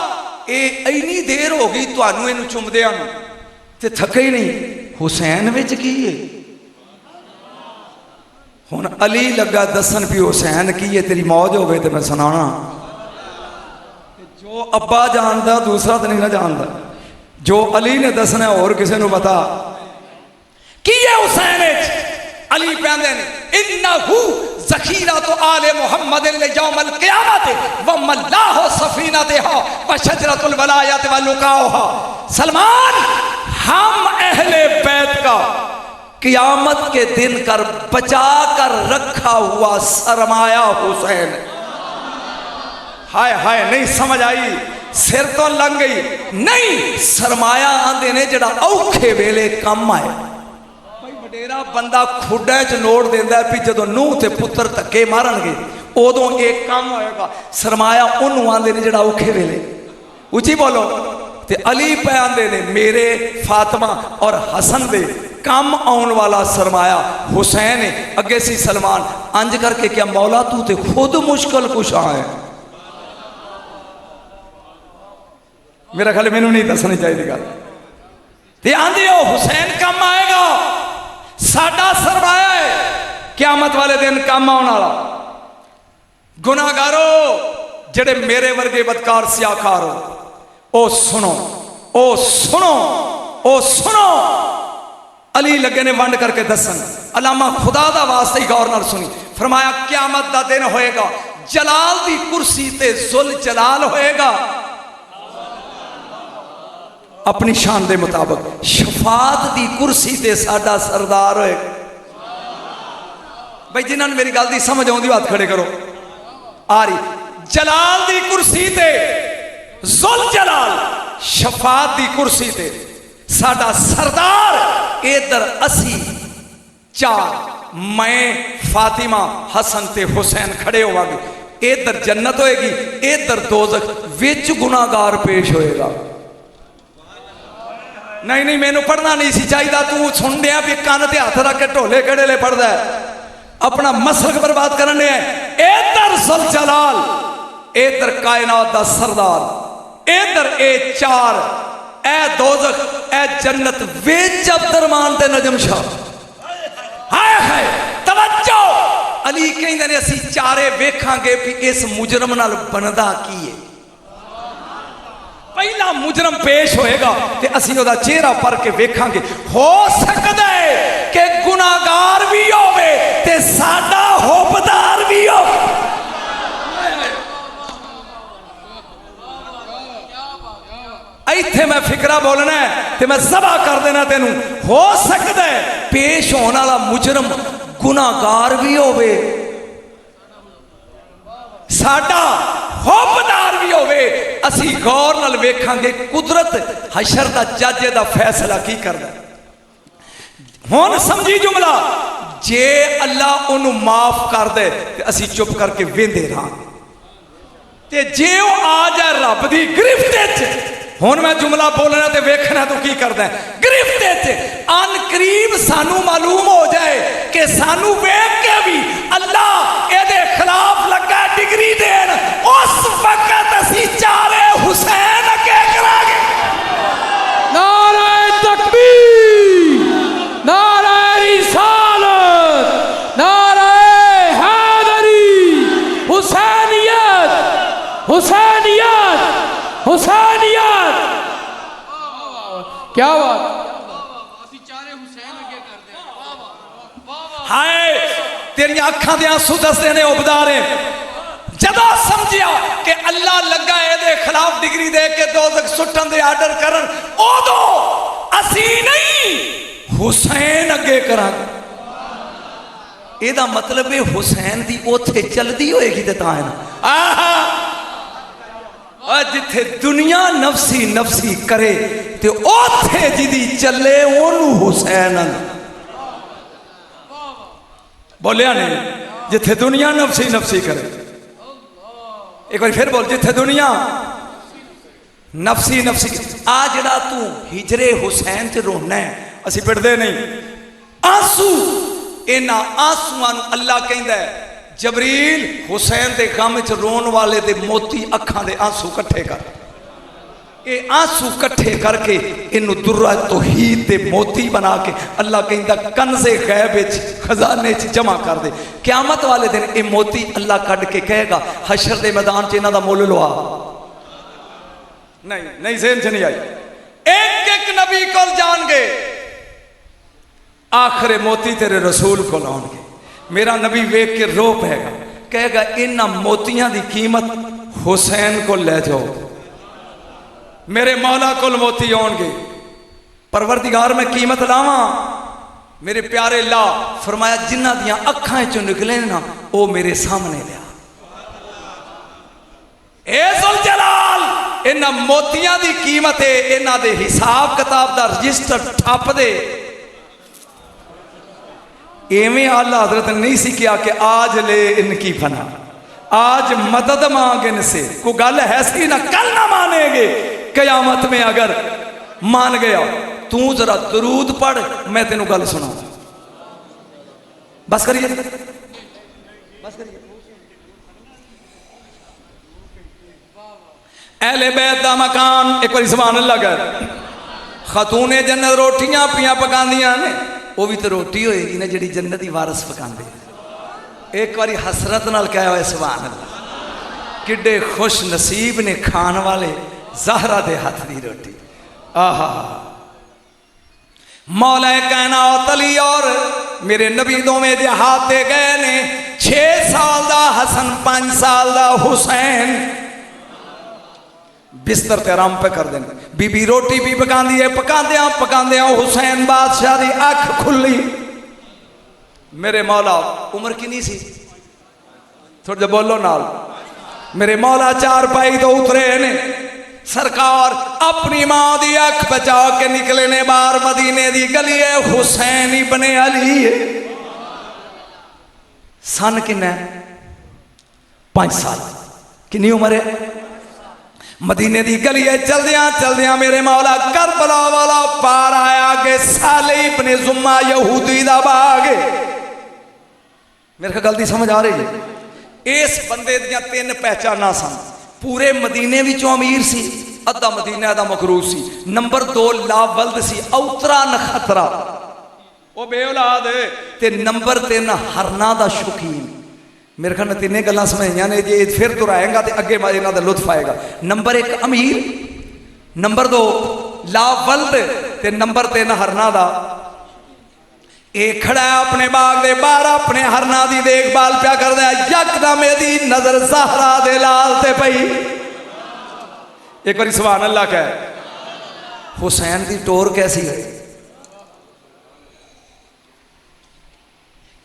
ये इन्नी देर हो गई तुहानू इनू चुमदियां नू ते थके ही नहीं, हुसैन विच की है? हुण अली लगा दसन भी हुसैन की है, तेरी मौज हो गई तो मैं सुनाना। जो अब्बा जानता दूसरा तो नहीं ना जानता, जो अली ने दसना और किसी को पता की है हुसैन अली कहते हैं, इन्नहु ज़खीरा तो आले मुहम्मद यौमल क़ियामत व मल्लाहु सफीनतहा व शजरतुल वलायत व लुकाहा। सलमान, हम अहले बैत का क़ियामत के दिन कर बचा कर रखा हुआ सरमाया हुसैन। हाय हाय, नहीं समझ आई, सिर तो लंघ गई। नहीं, सरमाया आंदे ने जड़ा औखे वेले काम आए। वडेरा बंदा खुडे च नोट देंदा भी जदों नूह ते पुत्र धक्के मारनगे उदों एक काम होएगा। सरमाया उन्होंने आंदे ने जड़ा औखे वेले, उची बोलो। ते अली पे आंदे ने मेरे फातिमा और हसन दे काम आने वाला सरमाया हुसैन है। अगे सी सलमान, अंज करके क्या मौला तू ते खुद मुश्किल कुशा है। मेरा ख्याल मैनू नहीं दसनी चाहिए गल, ते आंदे हो हुसैन काम आएगा, साडा सरमाया है क़यामत वाले दिन काम आने वाला। गुनाहगारो जेड़े मेरे वर्गे बदकार सियाकार हो, ओ सुनो, ओ सुनो, ओ सुनो। अली लगे ने वंड करके दसन, अलामा खुदा दा वास्ते ही गौर नाल सुनी। फरमाया क़यामत दा दिन होएगा, जलाल दी कुर्सी ते जुल जलाल होएगा अपनी शान दे मुताबिक, शफात दी कुर्सी ते साडा सरदार होएगा। भाई जिन्होंने मेरी गल दी समझ आउंदी हाथ खड़े करो। आ रही, जलाल दी कुर्सी ते जुल जलाल, शफात दी कुर्सी ते साडा सरदार। इधर असी चार, मैं फातिमा हसन ते हुसैन खड़े होवांगे। इधर जन्नत होएगी, इधर दोज़ख, विच गुनाहगार पेश होएगा। नहीं नहीं, मैनू पढ़ना नहीं सी चाहिए, तू सुन दिया भी कान ते हाथ रख के ढोले कड़ेले पढ़दा है, अपना मसलक बर्बाद करने। इधर जुल जलाल, इधर कायनात दा सरदार, इधर ए चार, ए दोज़ख, ए जन्नत, विच अब्दुर्रहमान ते नजम शाह। हाय हाय, तवज्जो। अली कहंदे ने असी चारे वेखांगे भी इस मुजरम नाल बनदा की है। पहला मुजरम पेश होएगा ते असी ओदा चेहरा पर के वेखांगे। हो सकदा है कि गुनाहगार भी होवे ते साडा होबदार भी हो। इत्थे मैं फिकरा बोलना है ते मैं ज़बा कर देना तेनू। हो सकदा है पेश होने वाला मुजरम गुनाहगार भी होवे, साडा हुबदार भी होवे असी गौर नाल वेखांगे कुदरत हशर दा जज दा फैसला की करदा। हुण समझी जुमला, जे अल्लाह उन्होंने माफ कर दे ते असी चुप करके वेंदे रहांगे, ते जे वो आ जाए रब दी गिरफ्त हुण मैं जुमला बोलना ते वेखना तू की करदा है। गिरफ्त अन करीब सानू मालूम हो जाए कि सानू वेख के भी अल्लाह एदे खिलाफ लगा डिग्री देन, उस वक्त असी चाले हुसैन अगे करांगे। नारे तकबीर, नारे रिसालत, नारे हैदरी, हुसैनियत, हुसैनियत, हुसैनियत। क्या बात, हाय तेरिया अखां दे आंसू दसदे ने उबदारे, जदों समझिया कि अल्लाह लगा ए खिलाफ डिग्री दे के दोज़ख सुटन दे आर्डर करन, उदों असी नहीं हुसैन अगे करांगे। एदा मतलब है हुसैन दी ओथे चलदी होएगी ते तां है ना। आहा जिथे दुनिया नफसी नफसी करे ते ओथे जिदी चले ओनू हुसैन बोलिया नहीं। जिथे दुनिया नफसी नफसी करे, एक बार फिर बोल, जिथे दुनिया नफसी नफसी। आ जड़ा तू हिजरे हुसैन च रोना है, असी पिटदे नहीं आंसू, इन्हां आंसुआं नूं अल्लाह कहंदा है जबरील हुसैन दे गम च रोन वाले दे मोती अखां दे आंसू कट्ठे कर। ये आंसू कट्ठे करके इनू दुर्रा तौहीद दे मोती बना के अल्लाह कहंदा कंज़े गैब विच खजाने च जमा कर दे। क़यामत वाले दिन ये मोती अल्लाह कढ़ के कहेगा हशर दे मैदान च इन्हां दा मुल लवा। नहीं नहीं ज़हन च नहीं आई। एक एक नबी कोल जान गए, आखिर मोती तेरे रसूल को आउणगे। मेरा नबी वेख के रो पेगा, कहेगा इन्हां मोतियां दी कीमत हुसैन को ले जाओ। मेरे मौला कोल मोती आउणगे, परवरदिगार में कीमत लावा मेरे प्यारे ला। फरमाया जिन्हां दियां अखां चों निकले ना वो मेरे सामने लिया। ए जुल जलाल, इन्हां मोतियां दी कीमत है, इन्हां दे हिसाब किताब दा रजिस्टर ठप दे। एवें आला हजरत नहीं सी किया कि आज ले इनकी फना, आज मदद मांग इनसे। को गल है सी ना, कल ना मानेंगे, कयामत में अगर मान गया। तू जरा दरूद पढ़, मैं तेनों गल सुना। बस करिए, बस करिए। अहले बैत दा मकान, एक बार सुभान अल्लाह कर। खतूने जन्नत रोटियां पियां पकांदियां ने, वो भी तो रोटी होएगी ना जिहड़ी जन्नत दी वारस पकांदे। एक बारी हसरत नाल कहा होया सुभान अल्लाह, किड्डे खुश नसीब ने खान वाले ज़हरा दे हाथ दी रोटी। आहा मौला कायनात अली और मेरे नबी दोवें दे हाथ दे गए ने। 6 साल दा हसन, 5 साल दा हुसैन बिस्तर ते आराम पे कर देने। बीबी रोटी भी पकांदी है, पकांदियां पकांदियां हुसैन बादशाह दी अख खुली। मेरे मौला उम्र कितनी सी, थोड़ा जा बोलो नाल। मेरे मौला चारपाई तो उतरे ने, सरकार अपनी मां दी अख बचा के निकले ने बाहर मदीने दी गली है। हुसैन इब्ने अली है। सन किन्ना 5 साल, कितनी उम्र है। मदीने दी गली है, चलदियां चलदियां मेरे मौला करबला वाला पार आया के साले इब्ने जुम्मा यहूदी दा बाग। मेरे को गलती समझ आ रही है। इस बंदे दियां 3 पहचाना सन। पूरे मदीने विचों अमीर सी, अद्धा मदीना दा मकरूज सी। नंबर 2 लावल्द सी, औतरा नखतरा, वो बेऔलाद। ते नंबर 3 हरना दा शौकीन। मेरे ख्याल 3 गल्लां समझाइयां ने, जे फिर दोहराएगा तो अगे इन्हां दा लुत्फ आएगा। नंबर 1 अमीर, नंबर 2 लावल्द, ते नंबर 3 हरना दा। एक खड़ा है अपने बाग दे बाहर, अपने हरना दी देखभाल प्या कर दे। यकदम एदी नजर ज़हरा दे लाल ते पई। एक बारी सुभान अल्लाह कह। हुसैन दी टोर कैसी है।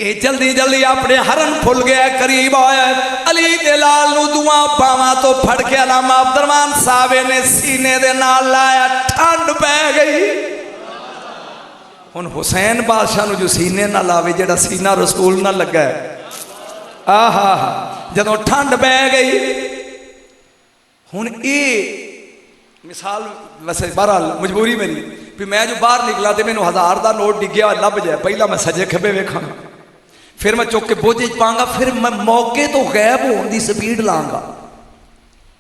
ये जल्दी जल्दी अपने हरन फुल गया, करीब आया। अली दे लाल नू दुआ बावां तो फड़ के अलामा अब्दुरमान साहब ने सीने दे नाल लाया, ठंड पै गई। हुण हुसैन बादशाह नू जो सीने ना लावे, जेड़ा सीना रसूल ना लगा, आहा जदों ठंड पै गई। हुण ये मिसाल वैसे बहरहाल मजबूरी मेरी भी मैं जो बाहर निकला तो मैंने 1000 का नोट डिग्या लभ जाए, पहला मैं सजे खब्बे वेखा, फिर मैं चुक के बोझे पाँगा, फिर मैं मौके तो गैब होने की स्पीड लाँगा।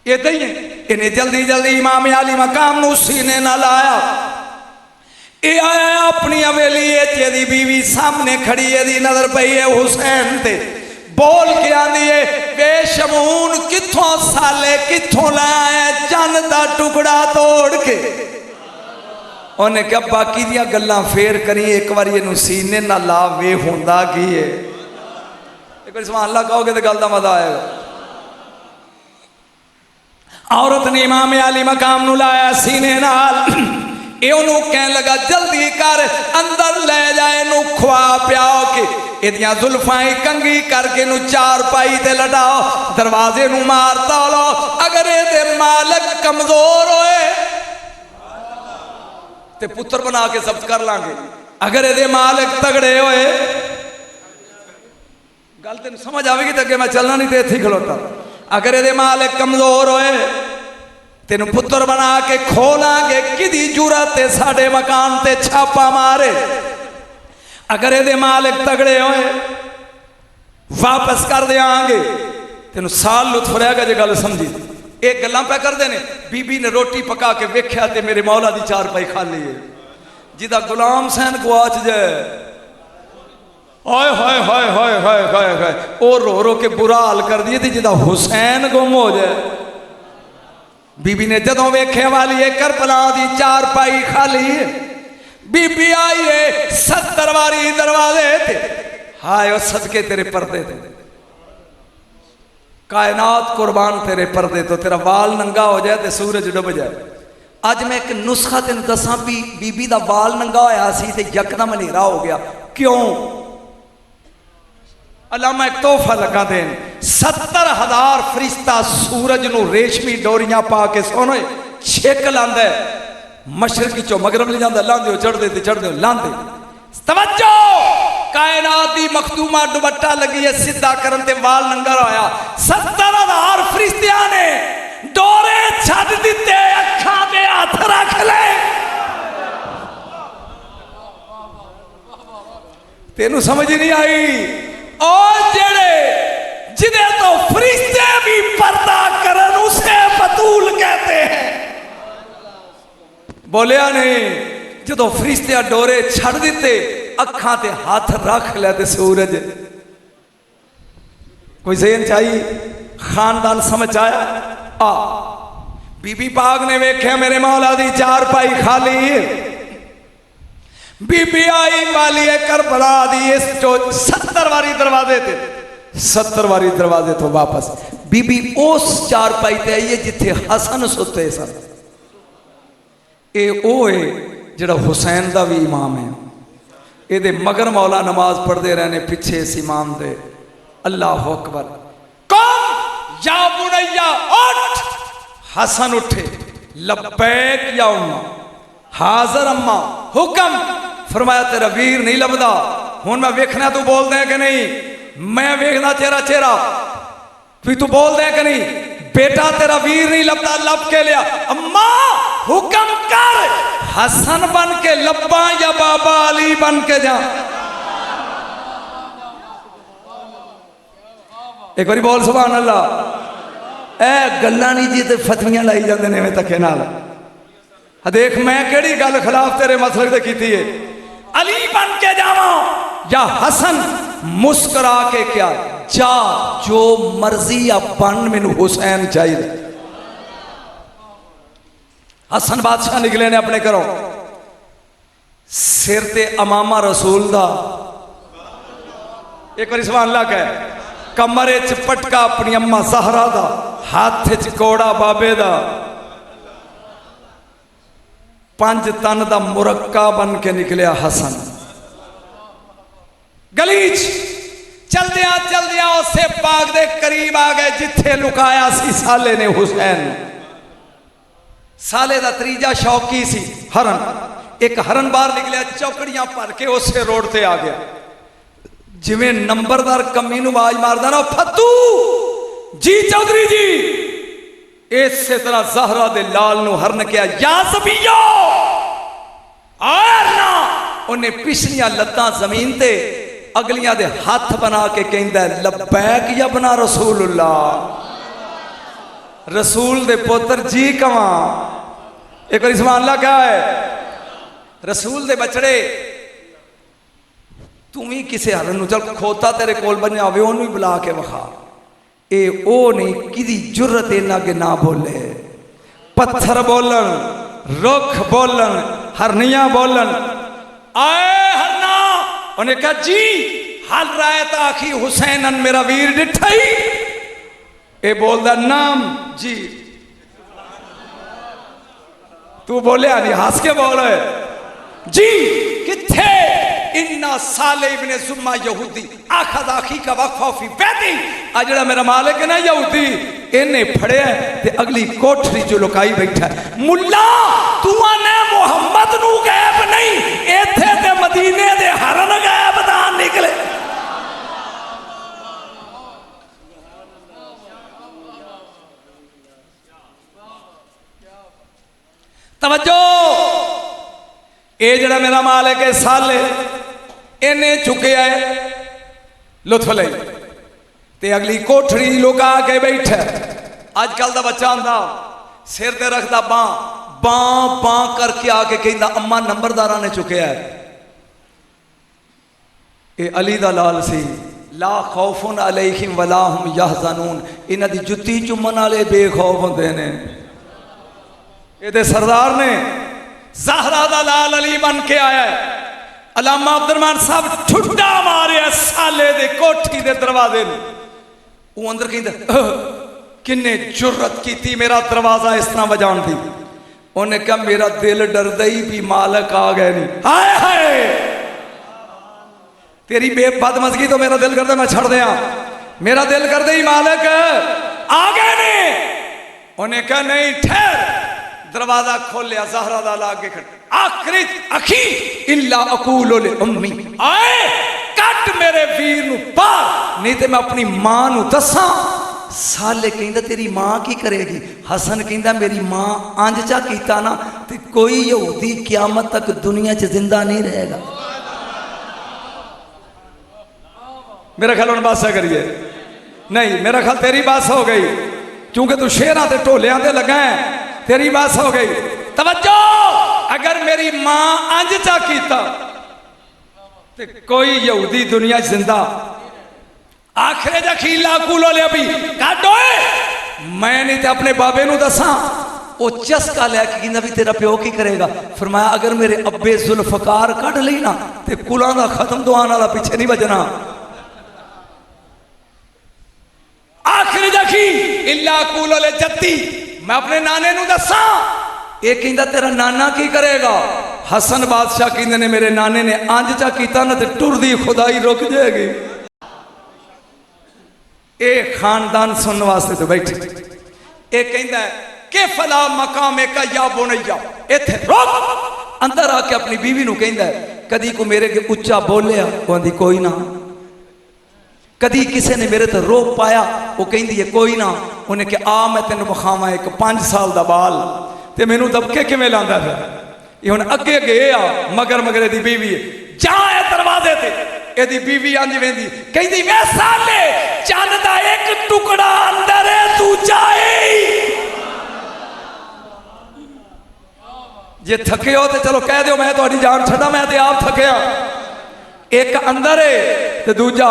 इदा ही है, इन्हें जल्दी जल्दी इमाम अली मकाम नू सीने ना लाया। ये आया अपनी हवेली, ये बीवी सामने खड़ी है, दी नजर पई है हुसैन ते, बोल के आंदी है बेशमून कित्थों साले कित्थों लाया, चन्न दा टुकड़ा तोड़ के। उन्हें क्या बाकी दियां गल्लां फेर करी, एक बार इनू सीने ना ला वे होंदा की है। एक बार सुभान अल्लाह कहोगे तो गल दा मजा आएगा। औरत ने इमाम अली मकाम नू लाया सीने नाल, ये उन्होंने कहने लगा जल्दी कर अंदर ले जाए, नू खुआ पियाओ के इदियां जुल्फाई कंगी करके नू चार पाई ते लटाओ, दरवाजे नू मार तोलो। अगर ये मालक कमजोर होए ते पुत्र बना के जब्त कर लांगे, अगर ये मालिक तगड़े होए, गल तेन समझ आएगी तो अगे मैं चलना नहीं तो इत्थे खलोता। अगर ये मालिक कमजोर होए तेन पुत्र बना के खोलांगे, किदी जुरत है साडे मकान ते छापा मारे। अगर ये मालिक तगड़े होए वापस कर देंगे, तेन साल लुत्फ रहेगा जो गल समझी। एक गल्लां पे करते हैं, बीबी ने रोटी पका के वेख्या ते मेरे मौला दी चार पाई खाली है, जिदा गुलाम सैन गुआच जाए, हाय हाय हाय हाय हाय हाय हाय और रो रो के बुरा हाल कर दिए थी, जिदा हुसैन गुम हो जाए। बीबी ने जदों वेखे वाली है करबला दी चार पाई खाली है, बीबी आई है 70 वारी दरवाजे थे, हाय ओ सदके तेरे पर्दे थे, कायनात कुर्बान तेरे पर्दे तो, तेरा वाल नंगा हो जाए तो सूरज डुब जाए। अज मैं एक नुस्खा तेन दसा भी, बीबी का वाल नंगा होया सी ते यकदम हनेरा हो गया, क्यों? अल्लाह एक तोहफा लगा देन, 70,000 फरिश्ता सूरज नू रेशमी डोरियां पा के सोने छेक लांदा, मशरकी चो मगरब ले जांदा, लांदे चढ़दे ते चढ़दे लांदे। तवज्जो, कायनात दी मखदूमा दुपट्टा लगी है सीधा करन ते वाल नंगा होया, 70,000 फरिश्तियां ने डोरे छड्ड दिते, अखां ते हथ रख ले। तेनू समझ नहीं आई? और जेड़े जिदे तो फरिश्ते भी पर्दा करन उसे बतूल कहते हैं। बोलिया नहीं, जो फरिश्ते डोरे छड़ दिते, अखां ते हाथ रख लिया ते सूरज, कोई ज़हन चाहिए, खानदान समझ आया? आ बीबी पाक ने वेख्या मेरे मौला दी चार पाई खाली है, बीबी आई वाली है करबला दी, इस 70 वारी दरवाजे थे, 70 वारी दरवाजे तो वापस बीबी उस चार पाई ते आई है जिथे हसन सुते सन। ये वो है जिहड़ा हुसैन दा भी इमाम है, ये मगर मौला नमाज पढ़ते रहने पिछे इस इमाम दे। अल्लाह अकबर, कौन या बुनैया उठ। हसन उठे, लब्बैक या उम्मा, हाजर अम्मा, हुक्म। फरमाया तेरा वीर नहीं लभदा, हुण मैं वेखना तू बोल दे कि नहीं, मैं वेखना तेरा चेहरा, तू बोल दे कि नहीं, बेटा तेरा वीर नहीं लभदा, लब के लिया। अम्मा हुक्म कर, हसन बन के लब्बा या बाबा अली बन के जा। एक बारी बोल सुभान अल्लाह। ए गल्लां नहीं जी ते फतवियां लाई जांदे ने धक्के नाल। देख मैं केड़ी गल खिलाफ तेरे मसलक ते कीती है, अली बन के जावा या हसन मुस्कुरा के क्या जा, जो मर्जी या बन, मैनू हुसैन चाहिए। हसन बादशाह निकले ने अपने घरों, सिर ते अमामा रसूल दा, एक बार सुभान अल्लाह कह, कमरे च पटका अपनी अम्मा ज़हरा दा, हाथ च कोड़ा बाबे दा, 5 तन दा मुरक्का बन के निकलिया हसन। गली चलदिया चलदिया उसे बाग दे करीब आ गए जिथे लुकाया सी साले ने हुसैन। साले का तीजा शौकी सी हरन। एक हरन बाहर निकलिया चौकड़ियां भर के उसे रोड से आ गया। जिवें नंबरदार कमी नूं आवाज मारदा ना फत्तू जी चौधरी जी, इस तरह ज़हरा दे लाल नूं हरन कहा या ज़बियो आया ना। उन्हें पिछलियां लत्तां जमीन ते अगलियां दे हाथ बना के कहंदा लब्बैक या बना रसूलुल्लाह। रसूल दे पुत्र जी कवां एक बार सुभान अल्लाह क्या है। रसूल दे बछड़े तू भी किसी हरन नूं चल खोता तेरे कोल बनिया होवे ओनू बुला के विखा। ए ओ नहीं किदी जुर्रत इन्ना के ना बोले। पत्थर बोलन, रुख बोलन, हरनियां बोलन। आए हरना उन्हें कहा जी हल राय आखी हुसैन मेरा वीर डिठाई। ए बोलदा नाम जी। तू बोलिया नहीं हंस के बोल जी किथे इन्ना साले इब्ने जुम्मा यहूदी आखद आखी का वक्फा फी बैठी। आ जड़ा मेरा मालिक है ना यहूदी इन्हें फड़िया ते अगली कोठरी जो लुकाई बैठा मुल्ला तू आने मुहम्मद नू गैब नहीं इथे ते मदीने दे हरन गैब दान निकले। तवज्जो ये जड़ा मेरा मालिक है साले इन्हें चुकया है लुत्फ ले ते अगली कोठड़ी लुका के बैठा। अजकल का बच्चा आंदा सिर ते रखता बां बां बां करके आके कहता अम्मा नंबरदारा ने चुकया है। ये अली दा लाल सी ला खौफुन अलैहिम वला हुम यहज़नून। इन्हां दी जुत्ती चुम्मन वाले बेखौफ होंदे ने। ये सरदार ने ज़हरा दा लाल अली बन के आया है। अल्लामा अब्दुर्रहमान साहब ठुड्डा मारे साले दे कोठी दे दरवाजे में। वो अंदर कहंदा किन्ने जुर्रत की मेरा दरवाजा इस तरह बजान दी। उन्हें कहा मेरा दिल डरदा ही भी मालक आ गए नहीं। हाय हाय तेरी बदमज़गी तो मेरा दिल करदा मैं छड़ दिया। मेरा दिल करदा ही मालक आ गए ने। उन्हें कहा नहीं ठहर। दरवाजा खोलिया ज़हरा दा लागे खड़ आखिर अखी इल्ला अकूल ले उम्मी। आए कट मेरे वीर नू पार नहीं तो मैं अपनी मां नू दसा। साले कहंदा तेरी मां की करेगी। हसन कहंदा मेरी मां अंज चा कीता ना ते कोई यहूदी क़यामत तक दुनिया च जिंदा नहीं रहेगा। मेरा ख्याल हुण बस करिए नहीं मेरा ख्याल तेरी बस हो गई क्योंकि तू शेरां ते ढोलियां ते लगा है तेरी बस हो गई। तवज्जो अगर मेरी मां अंज चा कीता ते कोई यहूदी दुनिया जिंदा आखिरे जखीला कूलो ले अभी काटो मैं नहीं तो अपने बाबे नू दसा। वो चस्का लैके कहंदा भी तेरा प्यो की करेगा। फरमाया अगर मेरे अब्बे जुल्फकार कढ़ ली ना ते कुलां दा खत्म दुआन वाला पीछे नहीं बजना। आखिरी जखी इल्ला कूलो ले जत्ती मैं अपने नाने नू दसा। ये कहंदा तेरा नाना की करेगा। हसन बादशाह कहंदे ने मेरे नाने ने अंज चा कीता ना ते टुरदी खुदाई रुक जाएगी। ये खानदान सुनने वास्ते तो बैठे। ये कहंदा के फला मकाम का या बोनैया इथे रुक। अंदर आके अपनी बीवी नू कहंदा कदी को मेरे के उच्चा बोलिया वो आंदी कोई ना। कदी किसी ने मेरे तो रोक पाया वो कहती है कोई ना। उन्हें कहा आ मैं तेन विखावा एक 5 साल का बाल तो मैनू दबके किमें लांदा फिर। ये हुण अगे गए आ मगर मगर दी बीवी जा दरवाजे ते एदी बीवी अंज वेंदी कहती वे साले चंद दा एक टुकड़ा अंदर है तू जाए। जे थके हो तो चलो कह दो मैं तुहाडी जान छड्डा मैं ते आप थकिया। एक अंदर है तो दूजा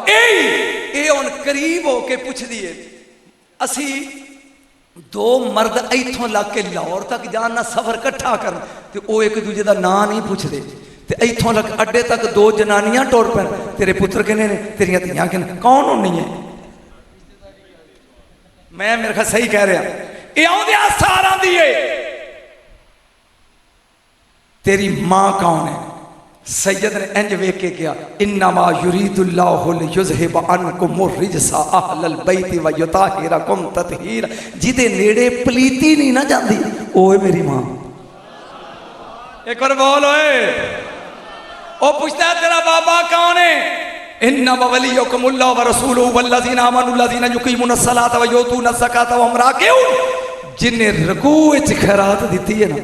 ये हुण करीब हो के पुछदी है। असी 2 मर्द इथों लग के लाहौर तक जाना सफर कट्ठा कर तो वो एक दूजे का नां नहीं पुछते ते इथों लग अड्डे तक 2 जनानियां टुर पैन तेरे पुत्र किने ने तेरियां धीआं किने कौन होनी है। मैं मेरे ख्याल सही कह रहा ये आउंदियां सारां दी है तेरी मां कौन है। सैयद ने इंज वेख के किया, इन्नमा युरीदुल्लाहु लियुज़हिब अन्कुम रिजसा अहलल बैति व युताहिरकुम तत्हीरा। जिदे नेड़े पलीती नहीं ना जाती ओए मेरी मां। एक बार बोल ओए। ओ पूछता है तेरा बाबा कौन है? इन्नमा वलियुकुमुल्लाहु व रसूलुहु वल्लज़ीना आमनु लज़ीना युक़ीमुनस सलाता व युतूनज़ ज़काता व हुम राकिऊन। जिन्हें रकू विच खैरात दी है ना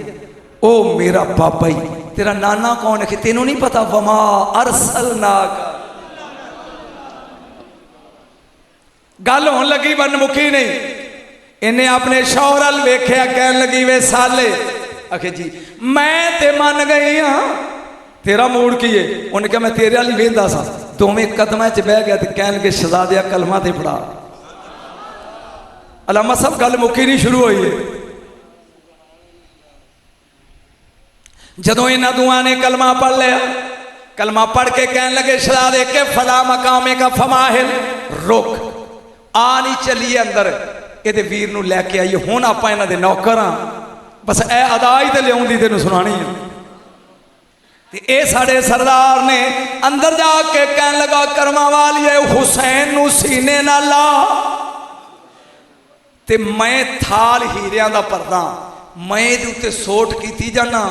ओ मेरा बाबा ही। तेरा नाना कौन है कि तेनों नहीं पता? वमा अरसलनाका। गल होने लगी बन मुकी नहीं। इन्हें अपने शौहर अल वेख्या, कहन लगी वे साले आखे जी मैं ते मन गई हाँ, तेरा मूड की है? उन्हें कहा मैं तेरे वाली वेंदा सा। दोवें कदम च बह गया, कहन लगे शहजादिया कलमा ते पढ़ा। अलामा सब गल मुकी नहीं शुरू हुई है। जदों इन्हां दुआ ने कलमा पढ़ लिया, कलमा पढ़ के कहन लगे शहजादे के फला मकामे का फमाहिल रुक आ नहीं चलिए अंदर ये वीर नूं लैके आइए। हुण आपां इन्हां दे नौकर हां, बस ए अदा ही ते लिआउंदी तैनूं सुनानी है। ते ए साडे सरदार ने अंदर जाके कहन लगा करमा वालिए हुसैन नूं सीने नाल ला ते मैं थाल हीरियां दा भरदा, मैं इहदे उत्ते सोट कीती जाना।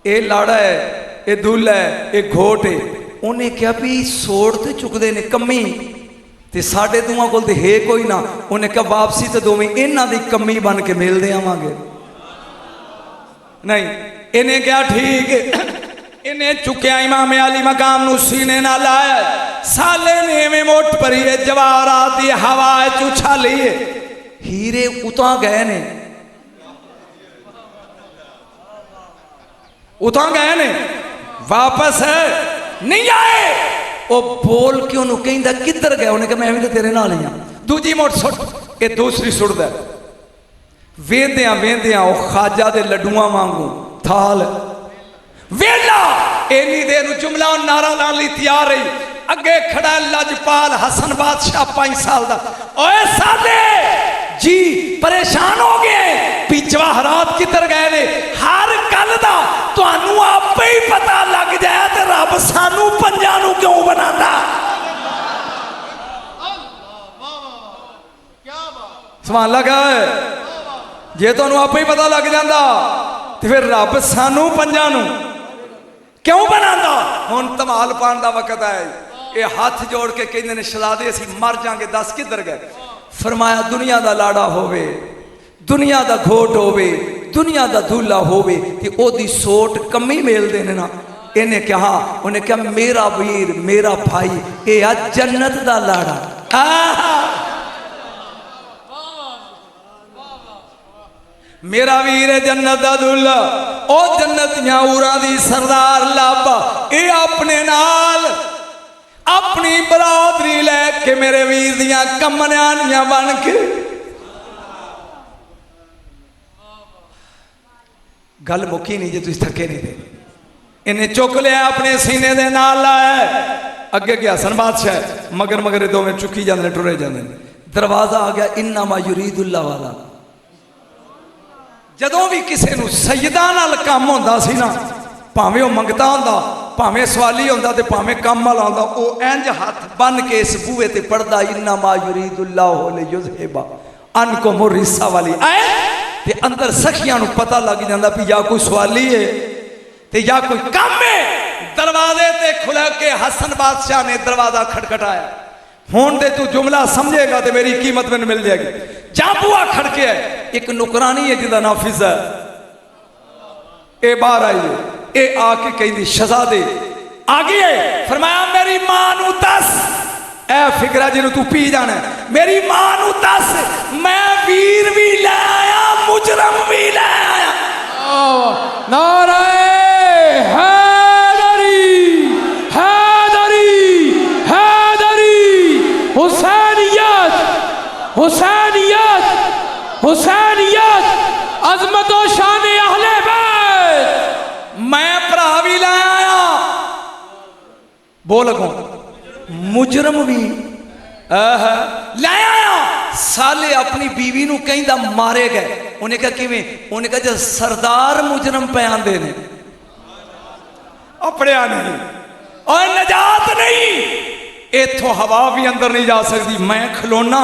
ये लाड़ा है, ये दुल्हा है, ये घोट है। उन्हें क्या भी सोट तो चुकते ने कमी ते साढ़े दुआ कोल ते है कोई ना। उन्हें कहा वापसी तो दोवें इन्हां दी कमी बन के मिलते आवांगे। नहीं इन्हें क्या ठीक है। इन्हें चुकया इमाम अली मकाम नूं सीने नाल लाया। साले ने एवें मुठ भरी है जवाहरात दी हवा च उछाली है। हीरे उतां गए ने, उतां गए ने, वापस नहीं आए। वो बोल के उन्होंने कहता किधर गया? उन्हें कहा मैं भी तो तेरे नाल ही हाँ। दूजी मुठ सुट, ये दूसरी सुटदा। वेंदिया वेंदिया वो खाजा दे लड्डुआं वांगू थाल वेला। इन्नी देर जुमला नारा लाने लई तैयार रही। अगे खड़ा लजपाल हसन बादशाह 5 साल दा। ओए साले जी परेशान हो गए भी जवाहरात किधर गए ने? हर गल दा तुहानू आपे ही पता लग जाए तो रब सानू पंजां नू क्यों बनाता? सवाल लगा है जे तुहानू आपे ही पता लग जाता तो फिर रब सानू पंजां नू क्यों बनाता? हुण धमाल पाण दा वक्त है। ये हाथ जोड़ के कहते ने शहजादे असीं मर जांगे, दस किधर गए? फरमाया दुनिया दा लाड़ा होवे, दुनिया दा घोट होवे, दुनिया दा दूल्हा होवे ते ओदी सोट कमी मेलदे ने ना। इन्हें कहा, उन्हें कहा मेरा वीर मेरा भाई ये आ जन्नत दा लाड़ा। मेरा वीर है जन्नत दा दूल्हा। ओ जन्नतियां उरां दी सरदार लाबा ये अपने नाल अपनी बरादरी लैके मेरे वीर दियां कमनियां बन के गल मुकी नहीं जे तुसीं थके नहीं थे। इन्हें चुक लिया अपने सीने दे नाल लाया। अगे गया हसन बादशाह मगर मगर दोवें चुकी जाते टुरे जाते। दरवाजा आ गया इन्नमा युरीदुल्लाह वाला। जदों भी किसी नूं सैयदा नाल काम होंदा सी ना, भावें वह मंगता होंदा, भावें सवाली होंदा ते भावें काम वाला होंदा, वो इंज हाथ बन के इस बूहे ते पढ़दा इन्नमा युरीदुल्लाहु लियुज़हिबा अन्कुम रिस्सा वाली आए ते अंदर सखियां नूं पता लग जांदा भी या कोई सवाली है ते या कोई काम है। दरवाजे ते खुला के हसन बादशाह ने दरवाजा खटखटाया। हुण दे तू जुमला समझेगा तो मेरी कीमत मैंने मिल जाएगी। जा बुआ खड़के है, एक नुकरानी है जिदा नाम फिजा है, ये बाहर आई है। ये आके कहती शहजादे आ गए। फरमाया मेरी मां नू दस, ए फिकरा जिन्हों तू पी जाना है, मेरी मां नू दस मैं वीर भी ले आया मुजरम भी ले आया। नारे हैदरी हैदरी हैदरी हुसैनियत हुसैनियत हुसैनियत अजमत और शान अहले बैत। मैं भरा भी ले आया। बोल अगों मुजरम भी ले आया। साले अपनी बीवी नू कहंदा मारे गए। उन्हें कहा किवें? उन्हें कहा जब सरदार मुजरम पे आंदे ने पढ़िया नहीं और नजात नहीं। इथों हवा भी अंदर नहीं जा सकती। मैं खलोना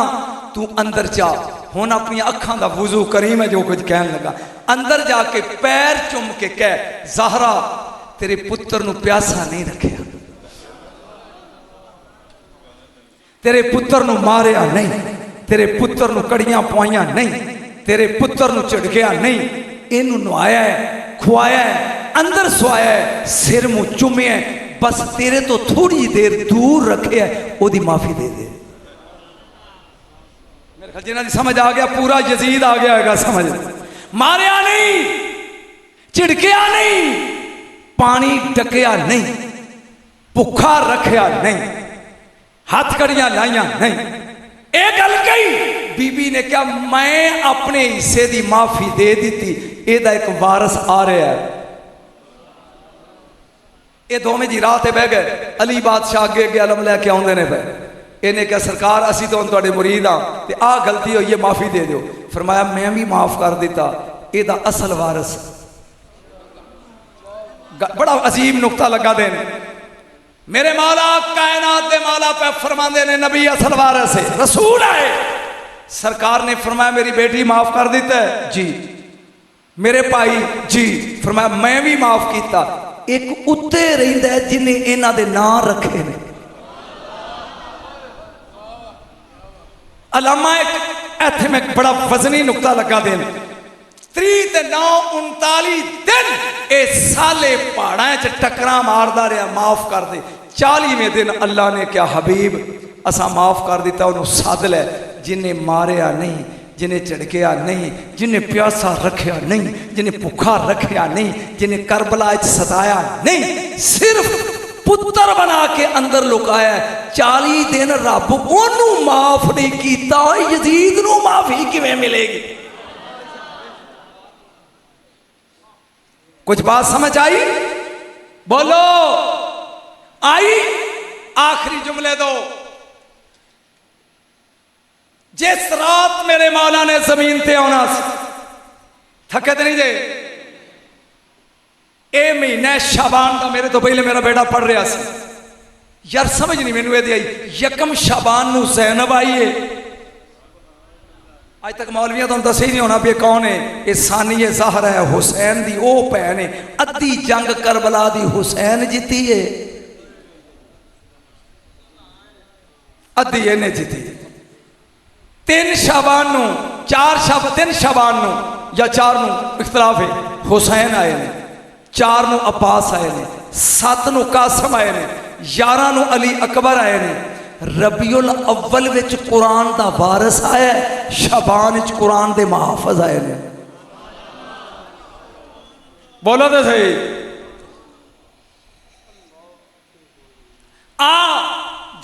तू अंदर जा। हुण अपनी अखां दा वुजू करी। मैं जो कुछ कहन लगा अंदर जाके पैर चुम के कह ज़हरा तेरे पुत्र नू प्यासा नहीं रखिया, तेरे पुत्र नू मारिया नहीं, तेरे पुत्र नू कड़ियां पवाइया नहीं, तेरे पुत्र नू झिड़किया नहीं, इनू नवाया है, खुआया है, अंदर सुआया है, सिर मुंह चुमिया है, बस तेरे तो थोड़ी देर दूर रखे है, ओदी माफी दे दे। मेरे ख्याल जिन्हां दी समझ आ गया पूरा यजीद आ गया है समझ। मारिया नहीं, झिड़किया नहीं, पानी डकिया नहीं, भुखा रखिया नहीं, हाथ कड़ियां लाइया नहीं। एक गल कही बीबी ने क्या मैं अपने हिस्से की माफी दे दी। एदा एक वारस आ रहा है। ये दोवें जी राह ते बह गए। अली बादशाह अगे अगे अलम लैके आउंदे ने पे। इन्हें क्या सरकार असी तो तुहाडे मुरीद हाँ ते आ गलती हुई है माफी दे दो। फरमाया मैं भी माफ कर दिता। एदा असल वारस बड़ा अजीब नुकता लगा देन। मेरे मौला कायनात दे मौला पे फरमांदे ने नबी असल वारस है, रसूल है। सरकार ने फरमाया मेरी बेटी माफ कर दिता है जी, मेरे भाई जी। फरमाया मैं भी माफ किया। एक उत्ते रहिंदा है जिन्हें इन्हां दे नाम रखे ने। अलामा एक इत्थे में बड़ा वजनी नुकता लगा देन। 39 दिन ए साले पहाड़ा च टकरा मारदा रहा माफ कर दे। 40वें दिन अल्लाह ने क्या हबीब असा माफ कर दिता। उन्होंने सद लै जिन्हें मारिया नहीं, जिन्हें झड़किया नहीं, जिन्हें प्यासा रखिया नहीं, जिन्हें भुखा रखिया नहीं, जिन्हें करबला सताया नहीं, सिर्फ पुत्र बना के अंदर लुकाया। 40 दिन रब ओनू माफ नहीं किया। यजीद नू माफी किवें मिलेगी? कुछ बात समझ आई? बोलो आई? आखिरी जुमले दो। जिस रात मेरे मौला ने जमीन ते आना थके तो नहीं जे। ए महीना शाबान का मेरे तो पहले मेरा बेटा पढ़ रहा सी। यार समझ नहीं मैनू ये आई। यकम शाबान नू ज़ैनब आई है। अज तक मौलविया तो दस ही नहीं होना भी कौन है। ये सानी है ज़हरा है हुसैन दी ओ भैन है। अद्धी जंग करबला दी हुसैन जीती है, अद्धी इन्हें जीती। 3 शाबान नू 3 शाबान नू या 4 नू इख्तलाफ है हुसैन आए ने, 4 नू अब्बास आए ने, 7 नू कासम आए ने, 11 नू अली अकबर आए ने। रबीउल अव्वल विच कुरान दा वारिस आया, शाबान विच कुरान दे मुहाफिज आए ने। बोलो तो सही।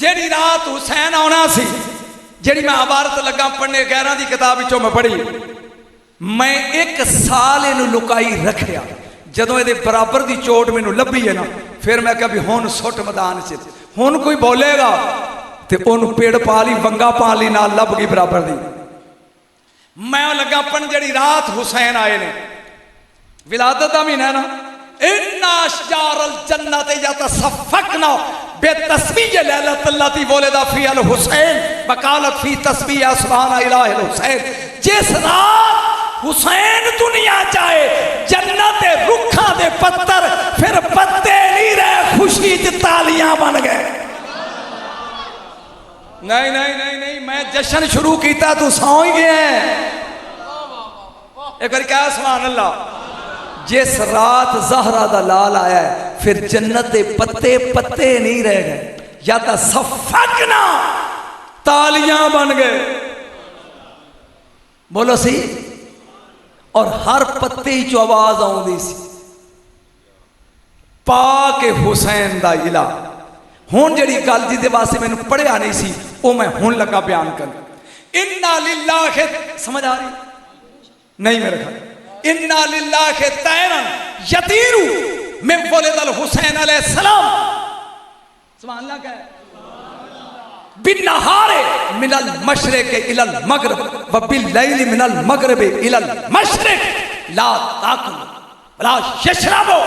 जेड़ी रात हुसैन आना सी, जेड़ी मैं इबारत लगा पढ़ने 11 की किताब विचों मैं पढ़ी। मैं 1 साल इनू लुकाई रखिया। जदों ये बराबर की चोट मैनू लभी है ना, फिर मैं कहा भी हुण सुट मैदान च, हुण कोई बोलेगा तो उन्होंने पेड़ पा ली, वंगा पा ली, नाल लभ गई बराबर दी। मैं लगा पढ़न जेड़ी रात हुसैन आए ने, विलादत का महीना ना। इन्ना अशजारल जन्नत यतसफ़क़ना बेतस्बीह लैलतल्लती वुलिदा फ़ीहल हुसैन वक़ालत फ़ी तस्बीह सुब्हान इलाहिल हुसैन। जिस रात हुसैन दुनिया जाए जन्नत रुखा दे पत्थर फिर पत्ते नहीं रहे, खुशी च तालियां बन गए। नहीं नहीं नहीं नहीं, मैं जश्न शुरू किया तू सौ ही गया। एक बार क्या सुभान अल्लाह। जिस रात ज़हरा दा लाल आया है फिर जन्नत के पत्ते पत्ते नहीं रह गए, या तो सफ़क़ना तालियां बन गए। बोलो सी। और हर पत्ते ही चो आवाज आउंदी सी पाक हुसैन दा इला। हुण जिहड़ी गल जिहदे वास्ते मैनूं पढ़िया नहीं सी वो मैं हुण लगा बयान कर। इन्ना लिल्लाहि, समझ आ रही नहीं मेरे ख्याल। इन्ना लिल्लाहि तैरन यतीरू मिन वलिदल हुसैन अलैहिस्सलाम। सुभान अल्लाह क्या है? बिन्नहारे मिनल मशरिक इलल मगरिब व बिल्लैल मिनल मगरिब इलल मशरिक ला ताकुलू वला यशरबू।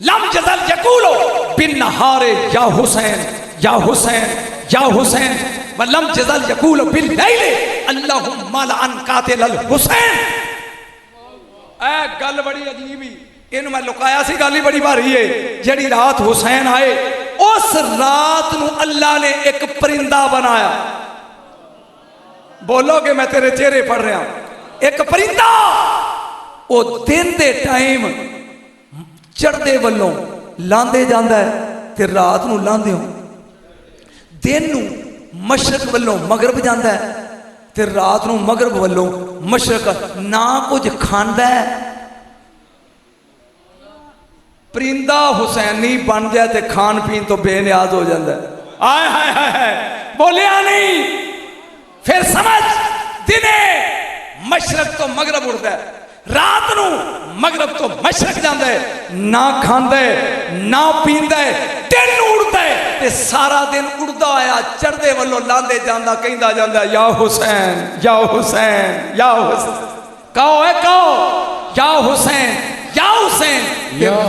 लम जज़ल यक़ूलो बिन नहारे या हुसैन या हुसैन या हुसैन व लम जज़ल यक़ूलो बिल लैले अल्लाहुम्मा लअन कातिल अल हुसैन। ऐ गल बड़ी अजीब ही, इन्हू मैं लुकाया सी, गल ही बड़ी भारी है। जड़ी रात हुसैन आए उस रात नू अल्लाह ने एक परिंदा बनाया। बोलोगे मैं तेरे चेहरे पढ़ रहा। एक परिंदा वो दिन दे टाइम चढ़ते वालों लांदे जांदा है ते रात नू लांदे हो। दिन नू मशरक वालों मगरब जांदा है ते रात नू मगरब वालों मशरक। ना कुछ खांदा है, परिंदा हुसैनी बन जाए ते खान पीन तो बेनियाज हो जाता है। आय हाय हाय हाय, बोलिया नहीं। फिर समझ, दिने मशरक तो मगरब उड़ता है, रात नू मगरब तो मशरक जाता है। ना खांदा है ना पींदा है, दिन उड़ता है ते सारा दिन उड़दा आया चढ़दे वालों लांदे जांदा कहंदा जांदा या हुसैन या हुसैन या हुसैन। कहो है कहो या हुसैन या हुसैन।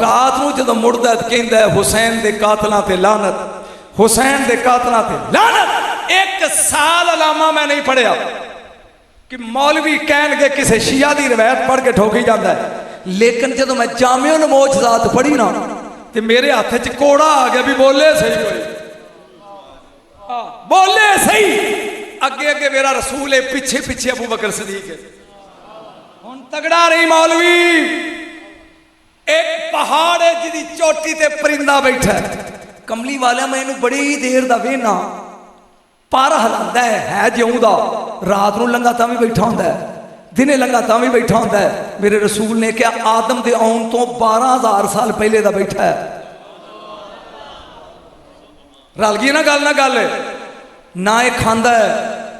रात नू जदों मुड़दा कहंदा है हुसैन दे कातलां ते लानत, हुसैन दे कातलां ते लानत। एक साल अलामा मैं नहीं पढ़िया कि मौलवी कहणगे किसी शिया दी रिवायत पढ़ के ठोकी जाता है। लेकिन जदों मैं जामिउल मौजज़ात पढ़ी ना तो मेरे हाथ च कोड़ा आ गया भी बोले सही कोई, बोले सही। अगे अगे मेरा रसूल है, पीछे पीछे अबू बकर सदीक है। हुण तगड़ा रही मौलवी। एक पहाड़ है जिदी चोटी ते परिंदा बैठा है। कमली वाला मैं इनू बड़ी देर दा वेना, पर हिलांदा है जिउंदा। रात नू लंघा तां भी बैठा हुंदा है, दिने लंघा तां भी बैठा हुंदा है। मेरे रसूल ने क्या आदम दे आउण तो 12,000 साल पहले दा बैठा है। रल गई ना गल ना ये खांदा है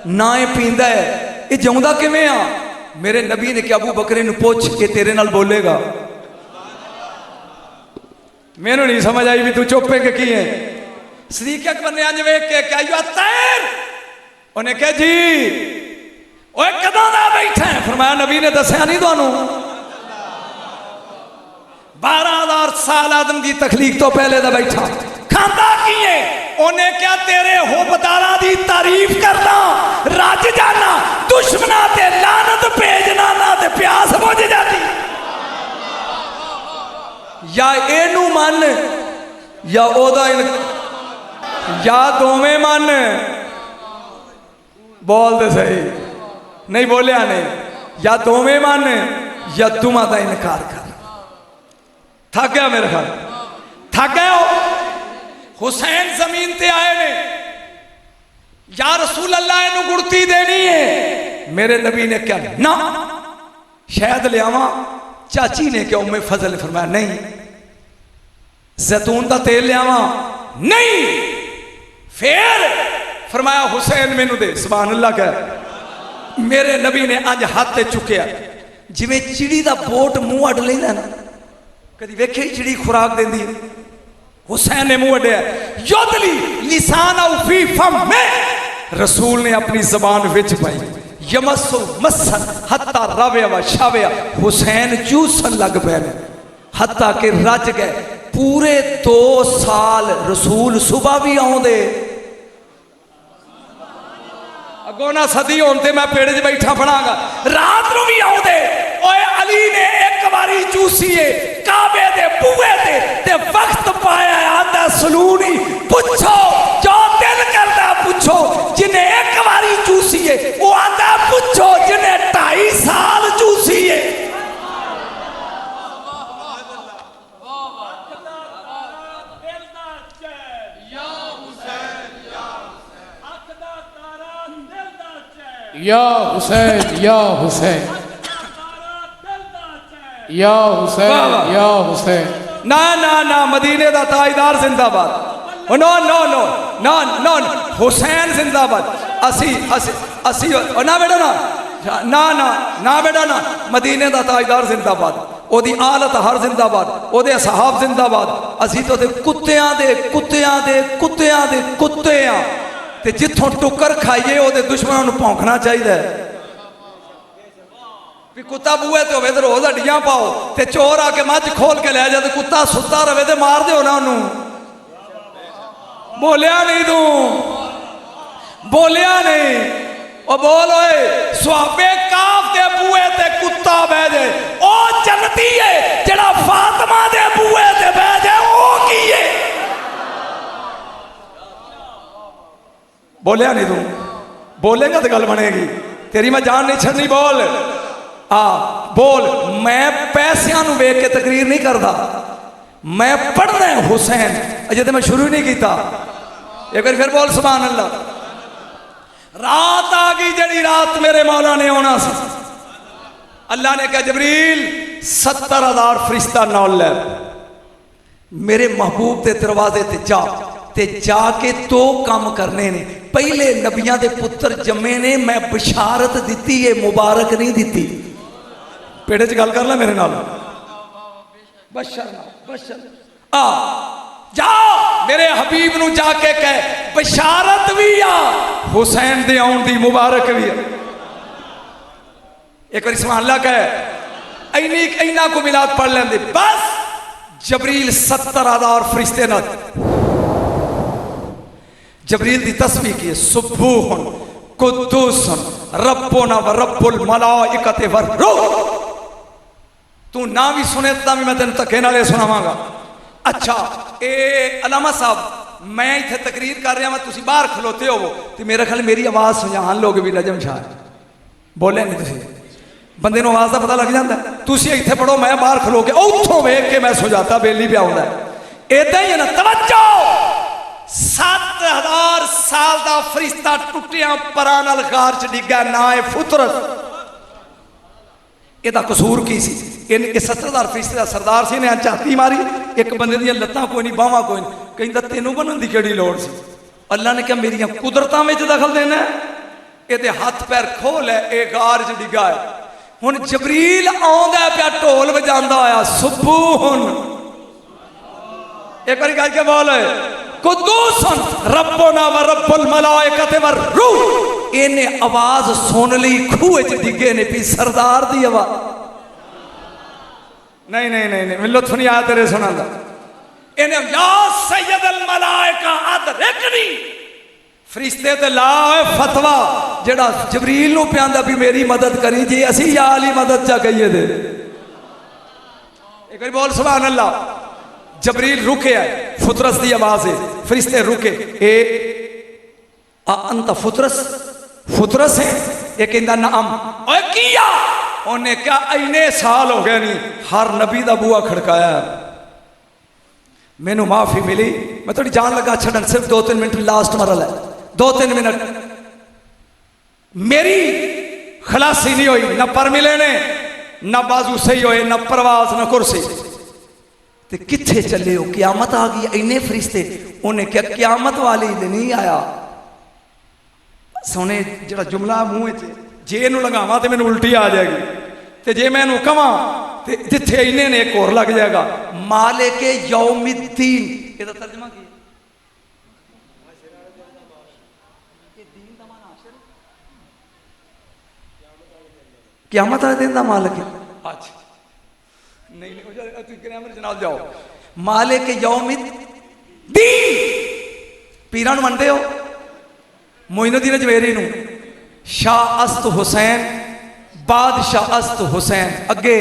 ना ये पींदा है, ये जिउंदा किवें आ? मेरे नबी ने क्या अबू बकरे नू पुछ के तेरे नाल बोलेगा। मैनू नहीं समझ आई भी तू चुपे के की है। सदीक अकबर ने अंज वेख के क्या यू तैर, उन्हें कहा जी ओए कदों दा बैठा है? फरमाया नबी ने दसिया नहीं तुहानू 12,000 साल आदम की तखलीक तो पहले दा बैठा। खांदा की है? उन्हें क्या तेरे हुबदारा दी तारीफ करना, रज जाना, दुश्मना ते लानत भेजना ना ते प्यास बुझ जाती। या एनू मन या ओदा या दोवें मन। बोल दे सही, नहीं बोलिया नहीं। या दोवें मन या तुमा दा इनकार कर। थक गया मेरे ख्याल, थक गए हो। हुसैन जमीन ते आए ने, या रसूल अल्लाह इनू गुड़ती देनी है। मेरे नबी ने क्या ना शायद लियावा। चाची ने क्या उम्मे फजल ने फरमाया नहीं। जैतून का तेल लियावा नहीं। फिर फरमाया हुसैन मैनू दे। सुभान अल्लाह कह। मेरे नबी ने अज हाथ चुकया जिवें चिड़ी का बोट मुंह अड लेंदा ना, कदी वेखे चिड़ी खुराक देंदी। हुसैन ने मुंह अड्या युदली लिसान फी फम में। रसूल ने अपनी जबान विच पाई यमसु मसन हत्ता रव्या व शाव्या। हुसैन चूसन लग पे हत्ता के रज गए। पूरे 2 साल रसूल सुबह भी आउंदे, अगों ना सदी होते मैं पेड़ च बैठा बनागा, रात नू भी आउंदे। ओए अली ने एक बारी चूसीए काबे दे बूहे ते वक्त पाया आंदा सलूनी। पूछो जो दिल करदा पूछो, जिन्हें एक बारी चूसीए वो आंदा पूछो जिन्हें 2.5 साल चूसीए। या हुसैन या हुसैन या हुसैन या हुसैन। ना ना ना, मदीने का ताजदार जिंदाबाद। No no no no no, Hussain जिंदाबाद। असी असी असी ना बेटा ना ना ना ना बेटा ना, मदीने का ताजदार जिंदाबाद। ओदी आलत हर जिंदाबाद, ओदे सहाब जिंदाबाद। असी तो कुत्तियां दे कुत्तियां दे कुत्तियां दे कुत्ते आ ते जिथों टुकर खाइए ओदे दुश्मनों नूं भौंकना चाहिए। भी कुत्ता बूहे ते होवे ते रोज हड्डियां पाओ ते चोर आके मझ खोल के ले जाए ते कुत्ता सुता रवे ते मार दिओ ना उन्होंने। बोलिया नहीं तू, बोलिया नहीं। ओ बोल ओए सुहाबे काफ दे बूहे ते कुत्ता बह जाए ओ जन्नती है, जेड़ा फातिमा दे बूहे ते बह जाए ओ की है? बोलिया नहीं तू, बोलेगा तो गल बनेगी। तेरी मैं जान नहीं छड़नी। बोल बोल। मैं पैसियां नूं वेख के तकरीर नहीं करता, मैं पढ़ना है हुसैन। अजे तो मैं शुरू ही नहीं किया। एक बार फिर बोल सुभान अल्लाह। रात आ गई जड़ी रात मेरे मौला ने आना सी। अल्लाह ने कहा जबरील 70,000 फरिश्ता नाल लै मेरे महबूब के दरवाजे ते जा ते जाके दो काम करने ने। पहले नबियां दे पुत्र जम्मे ने, मैं बशारत दी है, मुबारक नहीं दी। पेड़े च गल कर ला मेरे नाल। बशर बशर जा मेरे हबीब नू जाके कह बशारत भी आ हुसैन दे आउण दी, मुबारक भी है। एक बार सुभान अल्लाह कह। इन्ना को मिलाद पढ़ लेंदे बस। जबरील 70,000 फरिश्ते ना जबरील दी तस्बीह की सुब्बूहुन कुद्दूसन रब्बुना व रब्बुल मलाइकति वर रूह। तू ना भी सुने ता भी मैं तेन धक्के नाले सुनावांगा। अच्छा ए अलामा साहब मैं इत्थे तकरीर कर रहा, मैं तुसी बाहर खलोते हो तो मेरा ख्याल मेरी आवाज़ सुझान लोग भी नजम शाह बोले नहीं। तुसी बंदे नूं आवाज़ का पता लग जाता है। तुसी इत्थे पढ़ो, मैं बाहर खलो के उथों वेख के मैं सुझाता बेली पे आउंदा है। इदां ही है ना। तवज्जो 7,000 साल का फरिश्ता टुटिया परां नाल गार च डिग्गा ना है फुतरत। ਇਹਦਾ कसूर की सी? इन 70,000 फरिश्ते का सरदार सी ने झाती मारी, एक बंदे दी लत्तां कोई नहीं, बाहां कोई नहीं। कहंदा तेनों बनन दी केड़ी लोड़ सी? अल्लाह ने कहा मेरियां कुदरतां विच दखल देना। ये हाथ पैर खोल है, ये गार च डिग्गा है। हुण जबरील आउंदा पिया ढोल वजांदा होया सुब्बूहुन। एक बार कह के बोल कुद्दूसन रब्बुना व रब्बुल मलाइकति वर रूह। इन्हें आवाज सुन ली, खूह च डिगे ने भी सरदार दी आवाज। नहीं नहीं नहीं नहीं मिलो सुनी आ तेरे सुनांदा। इन्हें या सैयदल मलाइका अदरिकनी फरिश्ते ते ला फतवा जेड़ा जबरील नूं पियांदा भी मेरी मदद करी जी, असी या अली मदद चा कहिए दे। एक बार बोल सुभान अल्लाह। जबरील रुके है, फुतरस की आवाज है, फरिश्ते रुके। ए अंत फुतरस फुतरस है? ये कहंदा नाम। ओए किया? उन्हें क्या इन्ने साल हो गए नहीं हर नबी दा बुआ खड़काया, मैनू माफी मिली, मैं थोड़ी जान लगा छड़न। सिर्फ 2-3 मिनट लास्ट मरल है, 2-3 मिनट मेरी खलासी नहीं हुई। ना पर मिले ने, ना बाजू सही होए, ना परवाज, ना कुर्सी। ते किथे चले हो? क्यामत आ गई। इन्ने फरिश्ते। उन्हें क्या क्यामत वाली दिन नहीं आया? सोने जरा जुमला मुँह जे इनू लगावा तो मैनू उल्टी आ जाएगी, तो जे मैं इनू कवां तो जिथे इन्हें ने एक होर लग जाएगा। मालिके यौमिद्दीन, ਇਹਦਾ तर्जमा की क्यामत वाले दिन का मालिक है। अच्छा नहीं ग्रामर जनाब जाओ। मालिके यौमिद्दीन पीरां नूं मनदे हो? मोइनुद्दीन अजमेरी नूं शाह अस्त हुसैन, बादशाह अस्त हुसैन, अगे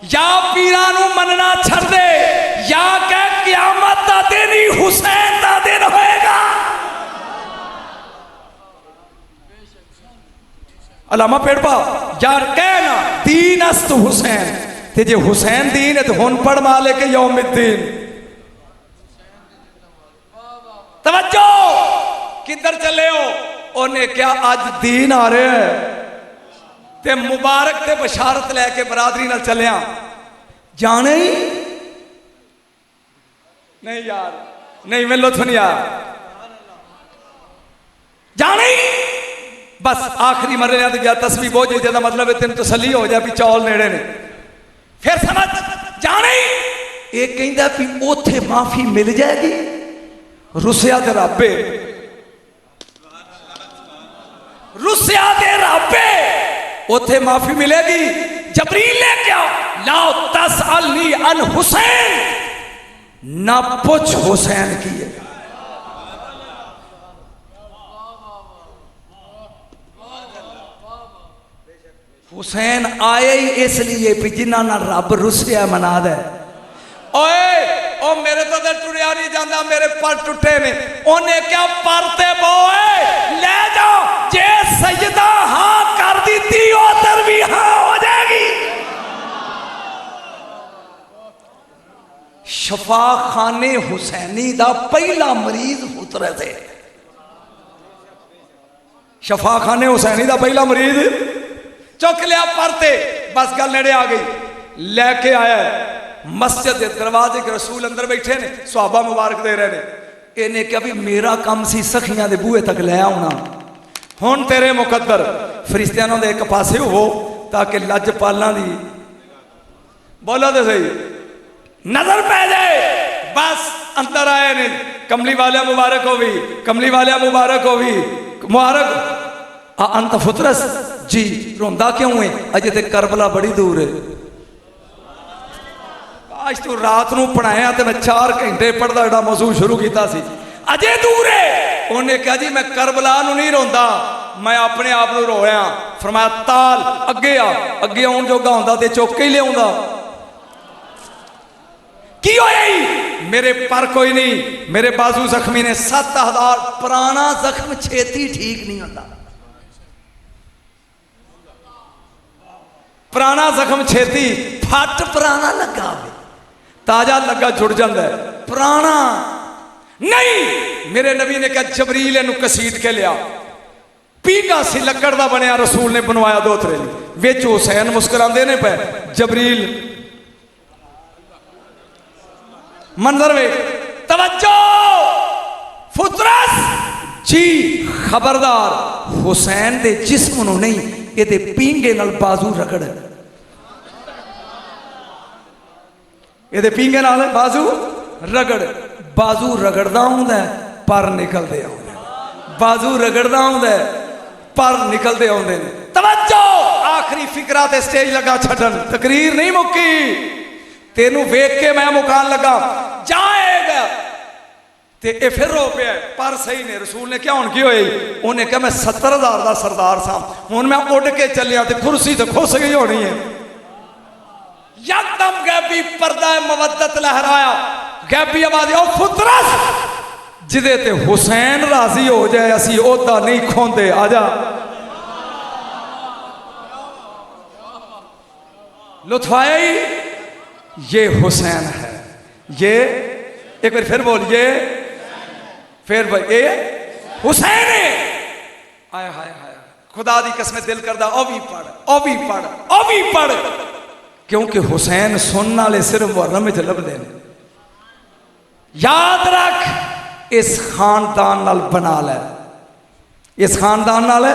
या पीरां नूं मनना छड़ दे या कह क़यामत दा दिन ही हुसैन दा दिन होएगा। अलामा पेड़पा यार कहना दीन अस्त हुसैन, ते जे हुसैन दीन है तो हुन पढ़ मालिक यौमिद्दीन। तवज्जो किधर चले हो? उन्हें क्या आज दीन आ रहे है ते मुबारक ते बशारत लैके बरादरी नाल चलिया जाने ही नहीं यार, नहीं मिलो सुन यार, जाने ही बस आखिरी मरने तो गया तस्वीर बहुत ज्यादा मतलब है तेन तसली हो जाए भी चौल नेड़े ने, फिर समझ जाने ही। एक कहता भी ओथे माफी मिल जाएगी, रुसिया ते रब्बे रुसिया दे रब्बे उथे माफी मिलेगी। जबरील ने क्या ला तसअलनी अन हुसैन, ना पूछ हुसैन की है। हुसैन आए ही इसलिए भी जिन्ना ना रब रुसिया मना दे। ओए ओ मेरे तो टुरिया नहीं जाता, मेरे पर टुटे ने। उन्हें क्या परते बोए ले जाओ, जे सजदा हाँ कर दी थी उधर भी हाँ हो जाएगी। शफा खाने हुसैनी दा पहला मरीज उतरे थे। शफा खाने हुसैनी दा पहला मरीज चुक लिया परते, बस गल नेड़े आ गई। लैके आया मस्जिद के दरवाजे के रसूल अंदर बैठे ने, सुहाबा मुबारक दे रहे ने। इन्हें क्या भी मेरा काम सी सखियां दे बूहे तक ले आना। हुण तेरे मुकद्दर फरिश्तियां दे एक पासे हो ताकि लजपालां दी बोलो तो सही नजर पै जाए। बस अंदर आए ने, कमली वाले मुबारक हो भी, कमली वाले मुबारक हो भी, मुबारक अंत फुतरस जी रोंदा क्यों है? अजे ते करबला बड़ी दूर है। आज तू रात नूं पढ़ाया तो मैं 4 घंटे पढ़दा एड़ा मौजू शुरू किया सी। अजे दूर है। उन्हें कहा जी मैं करबला नूं नहीं रोंदा, मैं अपने आप नूं रोया। फरमाया ताल अगे आ, अगे आउण जोगा हुंदा ते चुक के ही लिआउंदा। की होया ही? मेरे पर कोई नहीं, मेरे बाजू जख्मी ने 7000। पुराना जख्म छेती ठीक नहीं होता, पुराना जख्म छेती फट पुराना लगा ताजा लगा जुड़ जाता है, पुराना नहीं। मेरे नबी ने कहा जबरील इनू कसीट के लिया। पीगा सी लकड़ का बनया, रसूल ने बनवाया दोतरे विच। हुसैन मुस्कुराते ने पे। जबरील मंजर वे तवज्जो फुतरस जी खबरदार हुसैन दे जिस्म नूं नहीं, ये पींगे नाल बाजू रगड़। ये पींगे नाल बाजू रगड़। बाजू रगड़दा हुंदा पर निकलदे आउंदे, बाजू रगड़दा हुंदा पर निकलदे आउंदे ने। तवज्जो आखिरी फिकरा ते स्टेज लगा छड्डन, तकरीर नहीं मुक्की। तेनू वेख के मैं मुकान लगा जाएगा ते ए फिर रो पे पर सही ने। रसूल ने क्या हुण की होई? उन्हें कहा मैं 70,000 का सरदार सा, हुण मैं उड़ के चलिया ते कुर्सी तो खुस गई होनी है। यकदम गैबी पर्दा मवद्दत लहराया, गैबी आवाज ओ फुतरस जिदे ते हुसैन राजी हो जाए असी ओदा नहीं खोंदे, आजा। लुत्फाया ही ये हुसैन है, ये एक बार फिर बोलिए, फिर भाई ये हुसैन है। आय हाय हाय खुदा दी कसम दिल करदा ओ भी पढ़, ओ भी पढ़, ओ भी पढ़, क्योंकि हुसैन सुनने वाले सिर्फ मुहर्रम में लभदे ने। याद रख इस खानदान नाल बना लै, इस खानदान नाल।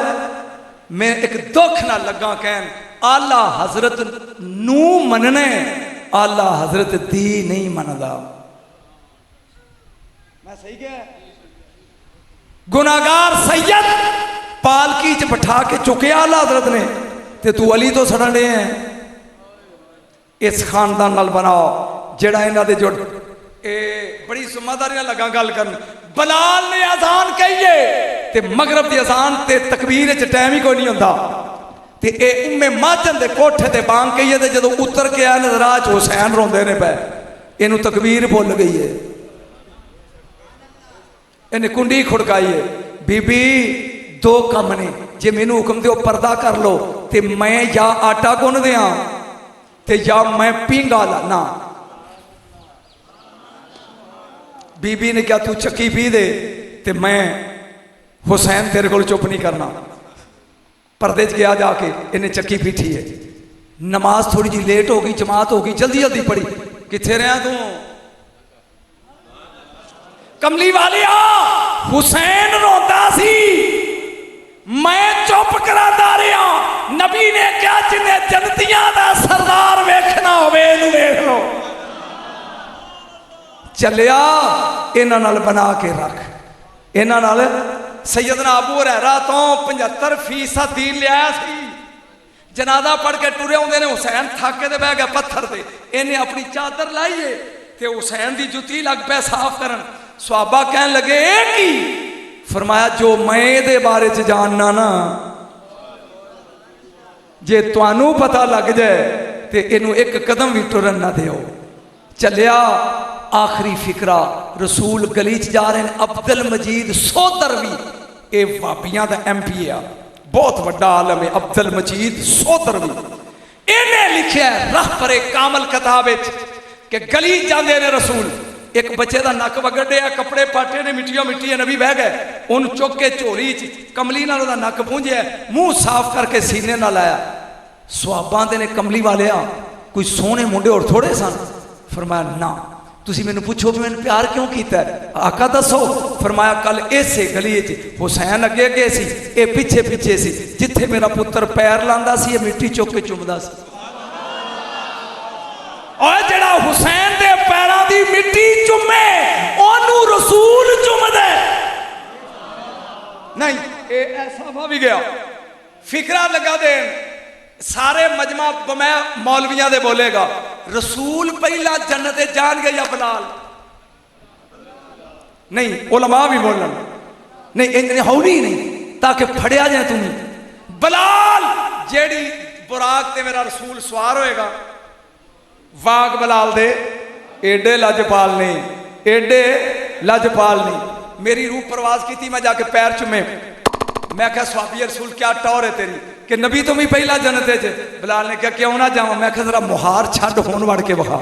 मैं एक दुख ना लगा कहन आला हजरत नू मनने, आला हजरत दी नहीं मनदा। मैं सही क्या? गुनाहगार सैयद पालकी च बिठा के चुकया आला हजरत ने, ते तू अली तो सड़न डे है। इस खानदान नाल बनाओ जेड़ा इन्हां दे जुड़। ए बड़ी सुमादारी नाल लगा गल करन। बलाल ने अजान कहिए ते मगरब दी अजान ते तकबीर च टाइम ही कोई नहीं हुंदा। ते ए उम्मे माजन दे कोठे ते बांग कहिए ते जदों उतर के आया नजरा च हुसैन रोंदे ने पे, इनू तकबीर भुल गई है। इन्हें कुंडी खुड़काई है। बीबी दो कम ने, जे मैनू हुक्म दो पर्दा कर लो ते मैं या आटा गुन दियां ते या मैं पींगा लाना। बीबी ने क्या तू चक्की पी दे ते मैं हुसैन तेरे को चुप नहीं करना। पर्दे च गया जाके इन्हें चक्की पीठी है। नमाज थोड़ी जी लेट हो गई, जमात हो गई, जल्दी जल्दी पढ़ी। किथे रहा तू? कमली वाले आ हुसैन रोंदा सी, मैं चुप करांदा रहा। नबी ने क्या जिन्हें जनतियां दा सरदार वेखना होवे इनू वेख लो। चलिया इन्हां नाल बना के रख, इन्हां नाल सैयदना अबू हुरैरा तो 75% दीन लिया सी। जनाजा पढ़ के टुरे आउंदे ने, हुसैन थक के बह गया पत्थर से, इन्हें अपनी चादर लाइए ते हुसैन की जुती लग पे साफ करन। सहाबा कहन लगे की? फरमाया जो मैं दे बारे च जानना ना, जे तुहानू पता लग जाए तो इनू एक कदम भी टुरन ना दियो। चलिया आखिरी फिकरा, रसूल गली च जा रहे हैं, अब्दुल मजीद सोदरवी, ये वाबियां दा MP है, बहुत बड़ा आलम है अब्दुल मजीद सोदरवी। इन्हें लिखा रह पर कामल किताब कि गली जाते ने रसूल, एक बच्चे का नक वगड़िया, कपड़े पाटे ने, मिट्टियों मिट्टी नबी बह गए, उन चुक के झोली च कमली नाल ओहदा नक पूंझिया, मुंह साफ करके सीने नाल लाया। सहाबा दे ने कमली वालिया कोई सोहने मुंडे और थोड़े सन? फरमाया ना। तुसी मैनू पूछो भी मैंने प्यार क्यों किया? आका दसो। फरमाया कल इसे गली च हुसैन अगे अगे सी, ये पिछे पिछे सी, जिथे मेरा पुत्र पैर लांदा सी, ये मिट्टी चुक के चुमदा सी। और जड़ा हुसैन दे पैरों की मिट्टी चुमे ओनू रसूल चुमदा नहीं। ये ऐसा भी गया फिकरा लगा देन, सारे मजमा मैं मौलवियां दे बोलेगा, रसूल पहला जन्नत जान गए या बिलाल? नहीं, उलमा भी बोलन नहीं, इतने हौली नहीं ताकि फड़िया जाए तुम्हें। बिलाल जेड़ी बुराक ते मेरा रसूल सवार होएगा, वाग बिलाल दे एडे लजपाल नहीं, एडे लजपाल नहीं। मेरी रूह प्रवास की थी, मैं जाके पैर चुमे, मैं क्या स्वाबी रसूल क्या टौर है तेरी कि नबी तुम ही पहला जन्नत च? बिलाल ने कहा क्यों ना जावा? मैं क्या जरा मुहार छड़ होन वड़ के वहा।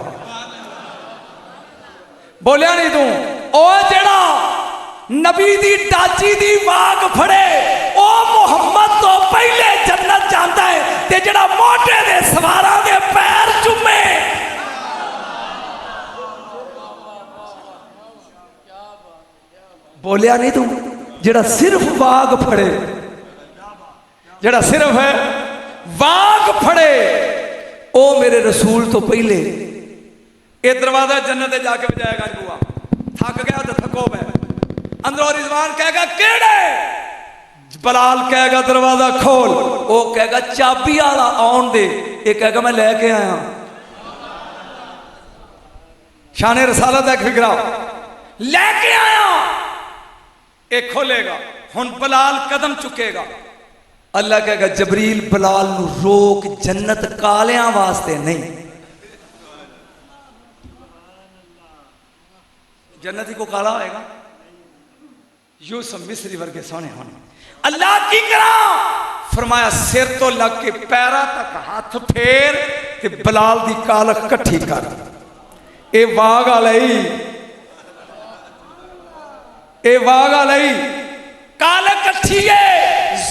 बोलिया नहीं तू? ओ जेड़ा नबी दी डाची दी वाग फड़े ओ मुहम्मद तो पहले जन्नत जाता है, ते जेड़ा मोटे दे सवारां दे पैर चुमे। बोलिया नहीं तू? जेड़ा सिर्फ वाग फड़े, जेड़ा सिर्फ है वाग फड़े, ओ मेरे रसूल तो पहले ये दरवाजा जन्नत जाके बजाएगा। बुआ थक गया तो थको मैं, अंदरों रिजवान कहेगा केड़े? बलाल कहेगा दरवाजा खोल, वो कहेगा चाबी वाला आउन दे, ये कहेगा मैं लेके आया। शाने रसालत एक फिकरा लेके आया, एक खोलेगा, हुन बलाल कदम चुकेगा, अल्लाह कहेगा जबरील बलाल नू रोक, जन्नत कालियां वास्ते नहीं। जन्नती को काला होएगा, यूसुफ मिस्री वर्गे सोने होने। अल्लाह की करा? फरमाया सिर तो लग के पैरा तक हाथ फेर ते बलाल दी कालक कट्ठी कर। ए वाग आलई, ए वाग आलई कालक कट्ठी है।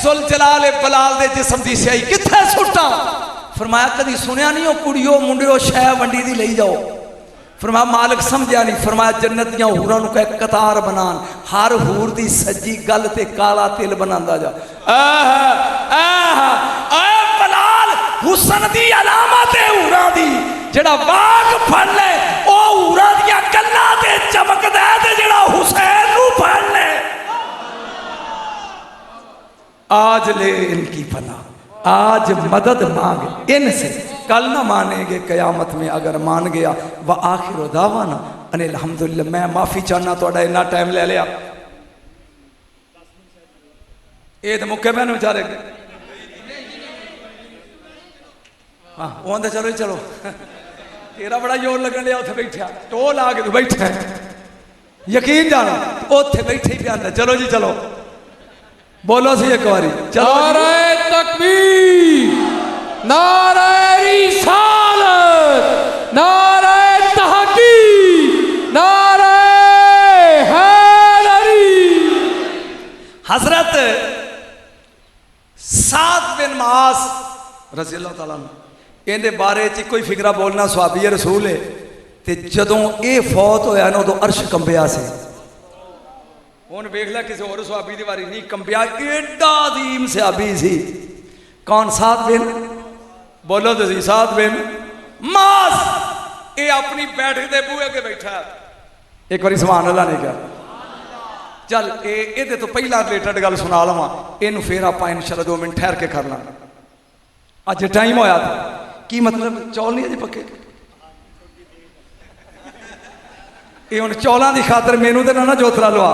जुल जलाल बलाल दे जिस्म दी स्याही किथे सुट्टा? फरमाया कदी सुनिया नहीं हो कुड़ियो मुंडियो शह वंडी दी लई जाओ। फरमाया मालिक समझा नहीं। फरमाया जन्नत दियां हूरां नूं कह कतार बनान, हर हूर दी सज्जी गल ते काला तिल बनांदा जा। बलाल हुसन दी अलामत है हूरां दी, जेड़ा वाग फड़ ले ओ हूरां दियां गल्लां ते चमकदा है, ते जेड़ा हुसैन नूं फड़ ले आज ले इनकी फला, आज मदद मांग इनसे, कल ना मानेंगे कयामत में अगर मान गया। वह आखिर दावाना अनिल अल्हम्दुलिल्लाह। मैं माफी चाहना थोड़ा इन्ना टाइम ले लिया, ये तो मुक्के मैंने बेचारे हाँ वो आंदा चलो चलो तेरा बड़ा जोर लगन लिया, उत्थे बैठा टोल आ के तू बैठा यकीन जाना उत्थे बैठे ही आंदा चलो जी चलो। बोलो सी एक बारी चलो। नारे तकबीर, नारे रिसालत, नारे तहकीक, नारे हैदरी। हजरत साद बिन मास रज़ी अल्लाह तआला इहदे बारे च कोई फिक्रा बोलना सहाबी रसूल है, ते जदों ये फौत होया ना उदों अर्श कंबिया से। हुण वेख लै किसी होर सहाबी दी वारी नहीं कंबिया, एडा अजीम सहाबी सी। कौन? साद बिन, बोलो तो सी, साद बिन मास। ये अपनी बैठक दे बूहे अगे बैठा, एक बार सुभान अल्लाह ने कहा चल ये तो पहला रिलेटेड गल सुना लवा, इनू फिर आप इंशाल्लाह 2 मिनट ठहर के कर ला। अज टाइम होया था की मतलब चौल नहीं अजे पक्के, ये हुण चौलों की खातर मैनू तो ना जोतरा लवा,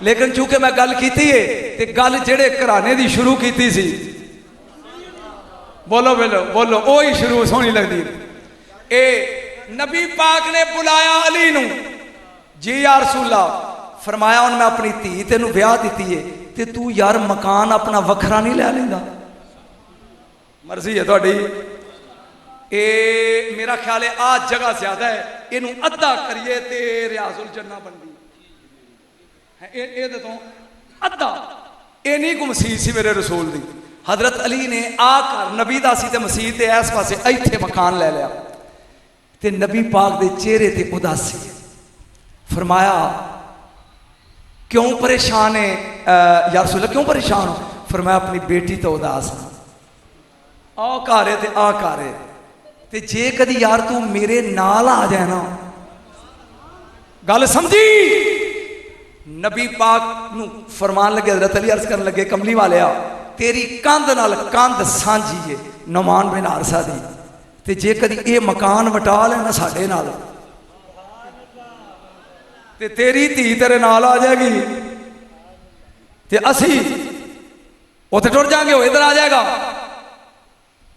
लेकिन चूंकि मैं गल की है तो गल जेड़े घराने की शुरू की सी, बोलो बोलो बोलो, वो ही शुरू सोहनी लगती। ए नबी पाक ने बुलाया अली नू, जी यार रसूला, फरमाया हूँ मैं अपनी धी तेनू ब्याह दी है ते तू यार मकान अपना वखरा नहीं लै लेंदा, मर्जी है थोड़ी। ए मेरा ख्याल है आ जगह ज्यादा है, इनू अद्धा करिए ते रियाजुल जन्ना बनदी है, ए तो अद्धा इन्नी को मसीह सी मेरे रसूल दी। हजरत अली ने आ घर नबी दा सी ते मसीह ते इस पासे इत्थे मकान ले लिया, ते नबी पाक दे चेहरे ते उदासी। फरमाया क्यों परेशान है यार रसूल, क्यों परेशान हो? फरमाया अपनी बेटी तो उदास है, आ घर है ते आ घर है, ते जे कदी यार तू मेरे नाल आ जाए ना, गल समझी। नबी पाक नू फरमान लगे, हजरत अली अर्ज करन लगे, कमली वाले तेरी कंध नाल कंध सांझी है नुमान बिन हारिसा दी, ते जे कदी ये मकान वटा लेना साडे नाल ते तेरी धी तेरे नाल आ जाएगी, ते असी उत्थे टुर जाएंगे, वो इधर आ जाएगा।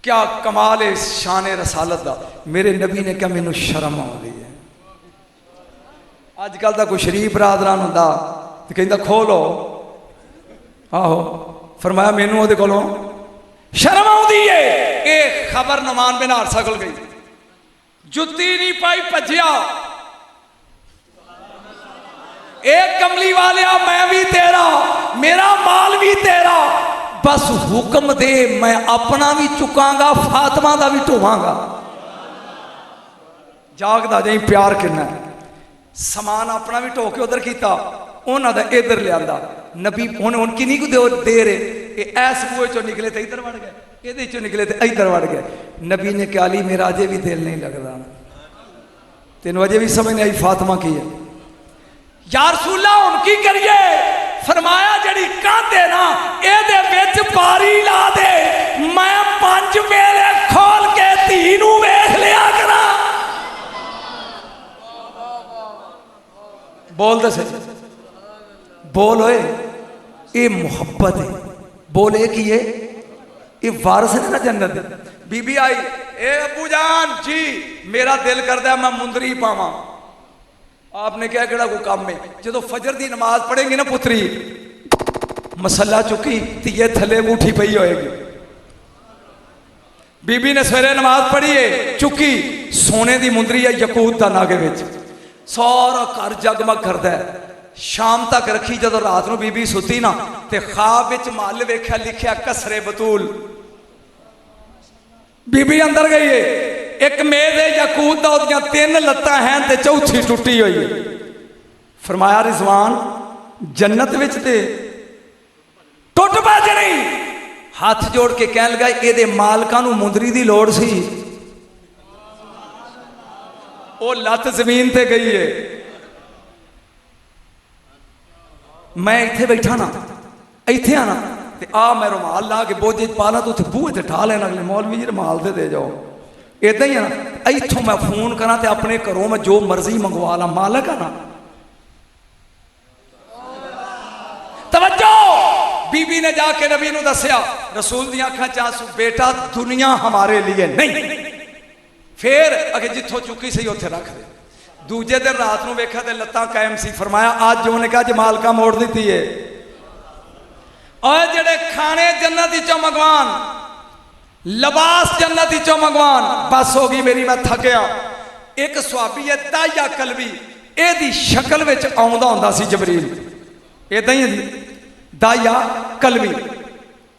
क्या कमाल है शान रसालत का। मेरे नबी ने क्या मैनू शर्म आती है। अजकल का कोई शरीफ बरादरान होंदा ते कहंदा खोलो, आहो फरमाया मैनू उहदे कोलों शर्म आती है। ये खबर नुमान बिन हारिसा कोल गई, जुत्ती नहीं पाई भज्जिया, एक कमली वाले मैं भी तेरा, मेरा माल भी तेरा, बस हुक्म दे मैं अपना भी चुकांगा, फातिमा का भी ढोवांगा। जागदा जाई प्यार किन्ना, समान अपना भी ढो के उधर किया, उन्होंने दा इधर लिया। नबी हुण उनकी नहीं कोई देर है, ऐस बूहे चो निकले तो इधर वड़ गए, ये चो निकले तो इधर वड़ गए। नबी ने कहा अली मेरा अजे भी दिल नहीं लगता, तेन अजे भी समझ नहीं आई फातिमा की है। यार रसूला हुण की करिए? फरमाया जड़ी कंध है ना एदे विच बारी ला दे, मैं 5 मेले खोल के धी नू वेख लिया करा। बोल दे सच, बोल ओए, ये मुहब्बत है, बोल ये की है, ये वारस है ना जन्नत। बीबी आई, ए अबू जान जी मेरा दिल करता है मैं मुंदरी पावां। आपने क्या केड़ा कोई काम है? जो फजर की नमाज पढ़ेंगे ना पुत्री, मसला चुकी धीए थले अंगूठी पई होएगी। बीबी ने सवेरे नमाज पढ़ी है, चुकी सोने की मुंदरी है यकूत का नागे विच, सारा घर जगमग करता है। शाम तक रखी, जो रात को बीबी सुती ना तो ख्वाब विच मल वेख्या लिखिया कसरे बतूल। बीबी अंदर गई है, एक मेज है यकूत दा, उहदियां 3 लत्तां हैं ते चौथी टुटी हुई है। फरमाया रिजवान जन्नत विच ते टुट बाज नहीं। हाथ जोड़ के कह लगा ये मालकां नूं मुंदरी दी लोड़ सी, वो लत जमीन ते गई है, मैं इत्थे बैठा ना, इत्थे आना ते आ मैं रुमाल ला के बोझे पा ला तो उत्थे बूहे ते ठा लेना, अगले मौलवी जी रुमाल दे जाओ। इदा ही है ना, इथों मैं फोन करा तो अपने घरों में जो मर्जी मंगवा ला, मालक है ना। तवज्जो, बीबी ने जाके नबी नूं दस्या, रसूल दी अखां च आंसू, बेटा दुनिया हमारे लिए नहीं। फिर अगे जिथों चुकी सी उत्थे रख दे। दूजे दिन रात नूं वेख्या ते लत्तां कायम सी। फरमाया अज उन्हें कहा जे मालका मोड़ दी है, और जेड़े खाने जन्नत चों मंगवान, लिबास जन्नत चों मंगवान, बस हो गई मेरी, मैं थक गया। एक सुहाबी है दाहिया कलबी, एदी शक्ल विच आउंदा हुंदा सी जबरील, इदां ही दाहिया कलबी।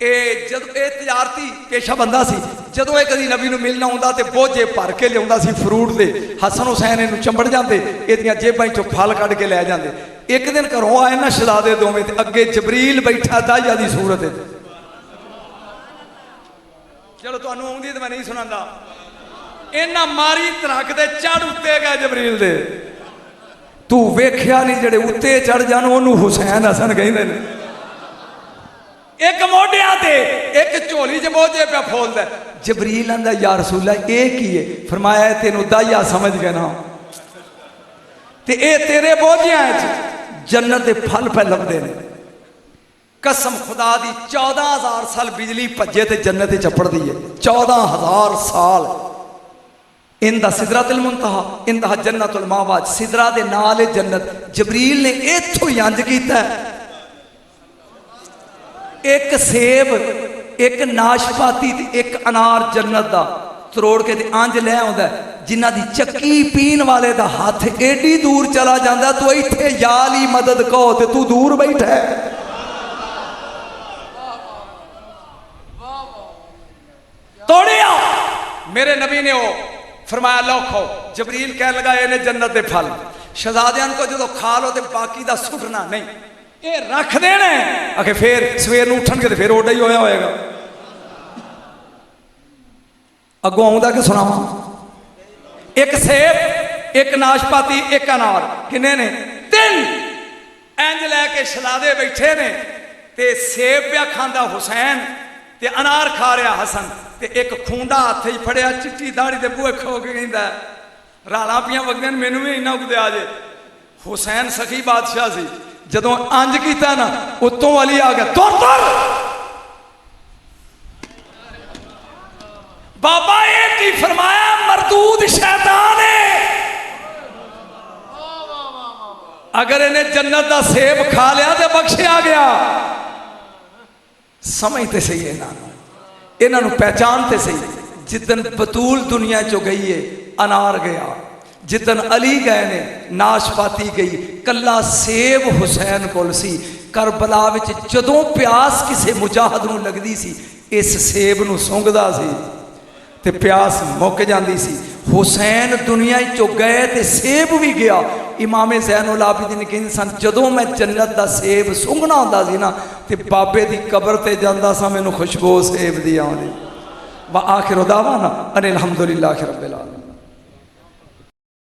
जब ये तजारती पेशा बंदा सी, जदों ये कभी नबी नूं मिलना आउंदा ते बोझे भर के लियाउंदा सी फ्रूट दे। हसन हुसैन इहनूं चंबड़ जांदे, इहदियां जेबां चों फल कढ के लै जांदे। एक दिन घरों आए ना शहजादे दोवें ते अगे जबरील बैठा दाहिया दी सूरत। चलो तुहानूं आउंदी ते मैं नहीं सुणांदा। इन्हां मारी तरक दे चढ़ उत्ते गए जबरील दे, तू वेख्या नहीं जेड़े उत्ते चढ़ जान उन्होंने हुसैन हसन कहते हैं। एक मोढिया ते एक झोली च बोझे पे फोलदा। जबरील आंदा या रसूला ये की है? फरमाया तेनों दाइया समझ गए ना, ते ए तेरे बोझियां जन्नत के फल पे लभदे ने। कसम खुदा दी 14,000 साल बिजली भज्जे ते जन्नत चपड़दी है। 14,000 साल। इंदा सिदरतुल मुंतहा, इंदा जन्नतुल मावा। सिदरा दे नाल है जन्नत। जबरील ने इथों ही इंज कीता, एक सेब, एक नाशपाती ते एक अनार जन्नत दा तरोड़ के अंज लै आउंदा। जिन्हां दी चक्की पीन वाले दा हाथ एडी दूर चला जांदा, तू इत्थे याल ही मदद कहो ते तू दूर बैठा है। तोड़िया मेरे नबी ने वो फरमाया लो खाओ। जबरील कह लगा ये जन्नत के फल शहजादियां को जो खा लो तो बाकी का सुटना नहीं, ये रख देना आखे फिर सवेर को उठन के फिर ओडा ही होया होएगा। अगों आऊंदा कि सुनावा? एक सेब, एक नाशपाती, एक अनार। किन्ने ने? 3। इंज लैके शहजादे बैठे ने ते सेब पिया खांदा हुसैन ते अनार खा रहा हसन, ते एक खूंडा हथ ही फड़िया, चिट्टी दाड़ी दे बूहे खो के कहंदा राला पियां वगदियां मैनू भी इन्ना कुछ आ जाए। हुसैन सखी बादशाह सी, जदों अंज कीता ना उत्तों वाली आ गया, तुर तुर बाबा ये की फरमाया? मरदूद शैतान है। अगर इन्हें जन्नत का सेब खा लिया तो बख्शिया गया। समझते सही इन्हों पहचानते सही। जिदन बतूल दुनिया चो गई है अनार गया, जिदन अली गए ने नाशपाती गई, कला सेब हुसैन कोल सी। करबला विच जदों प्यास किसी मुजाहिद नूं लगदी सी, इस सेब नूं सूंघदा सी ते प्यास मुक जाती सी। हुसैन दुनिया चो गए तो सेब भी गया। इमामे ज़ैनुल आबिदीन कहते सन जदों मैं जन्नत का सेब सूंघना होंदा सी ना ते बाबे की कबर ते जांदा सा, मैनूं खुशबू सेब दी आउंदी। व आखिर दावाना अनिल हम्दुलिल्लाहि रब्बिल आलमीन।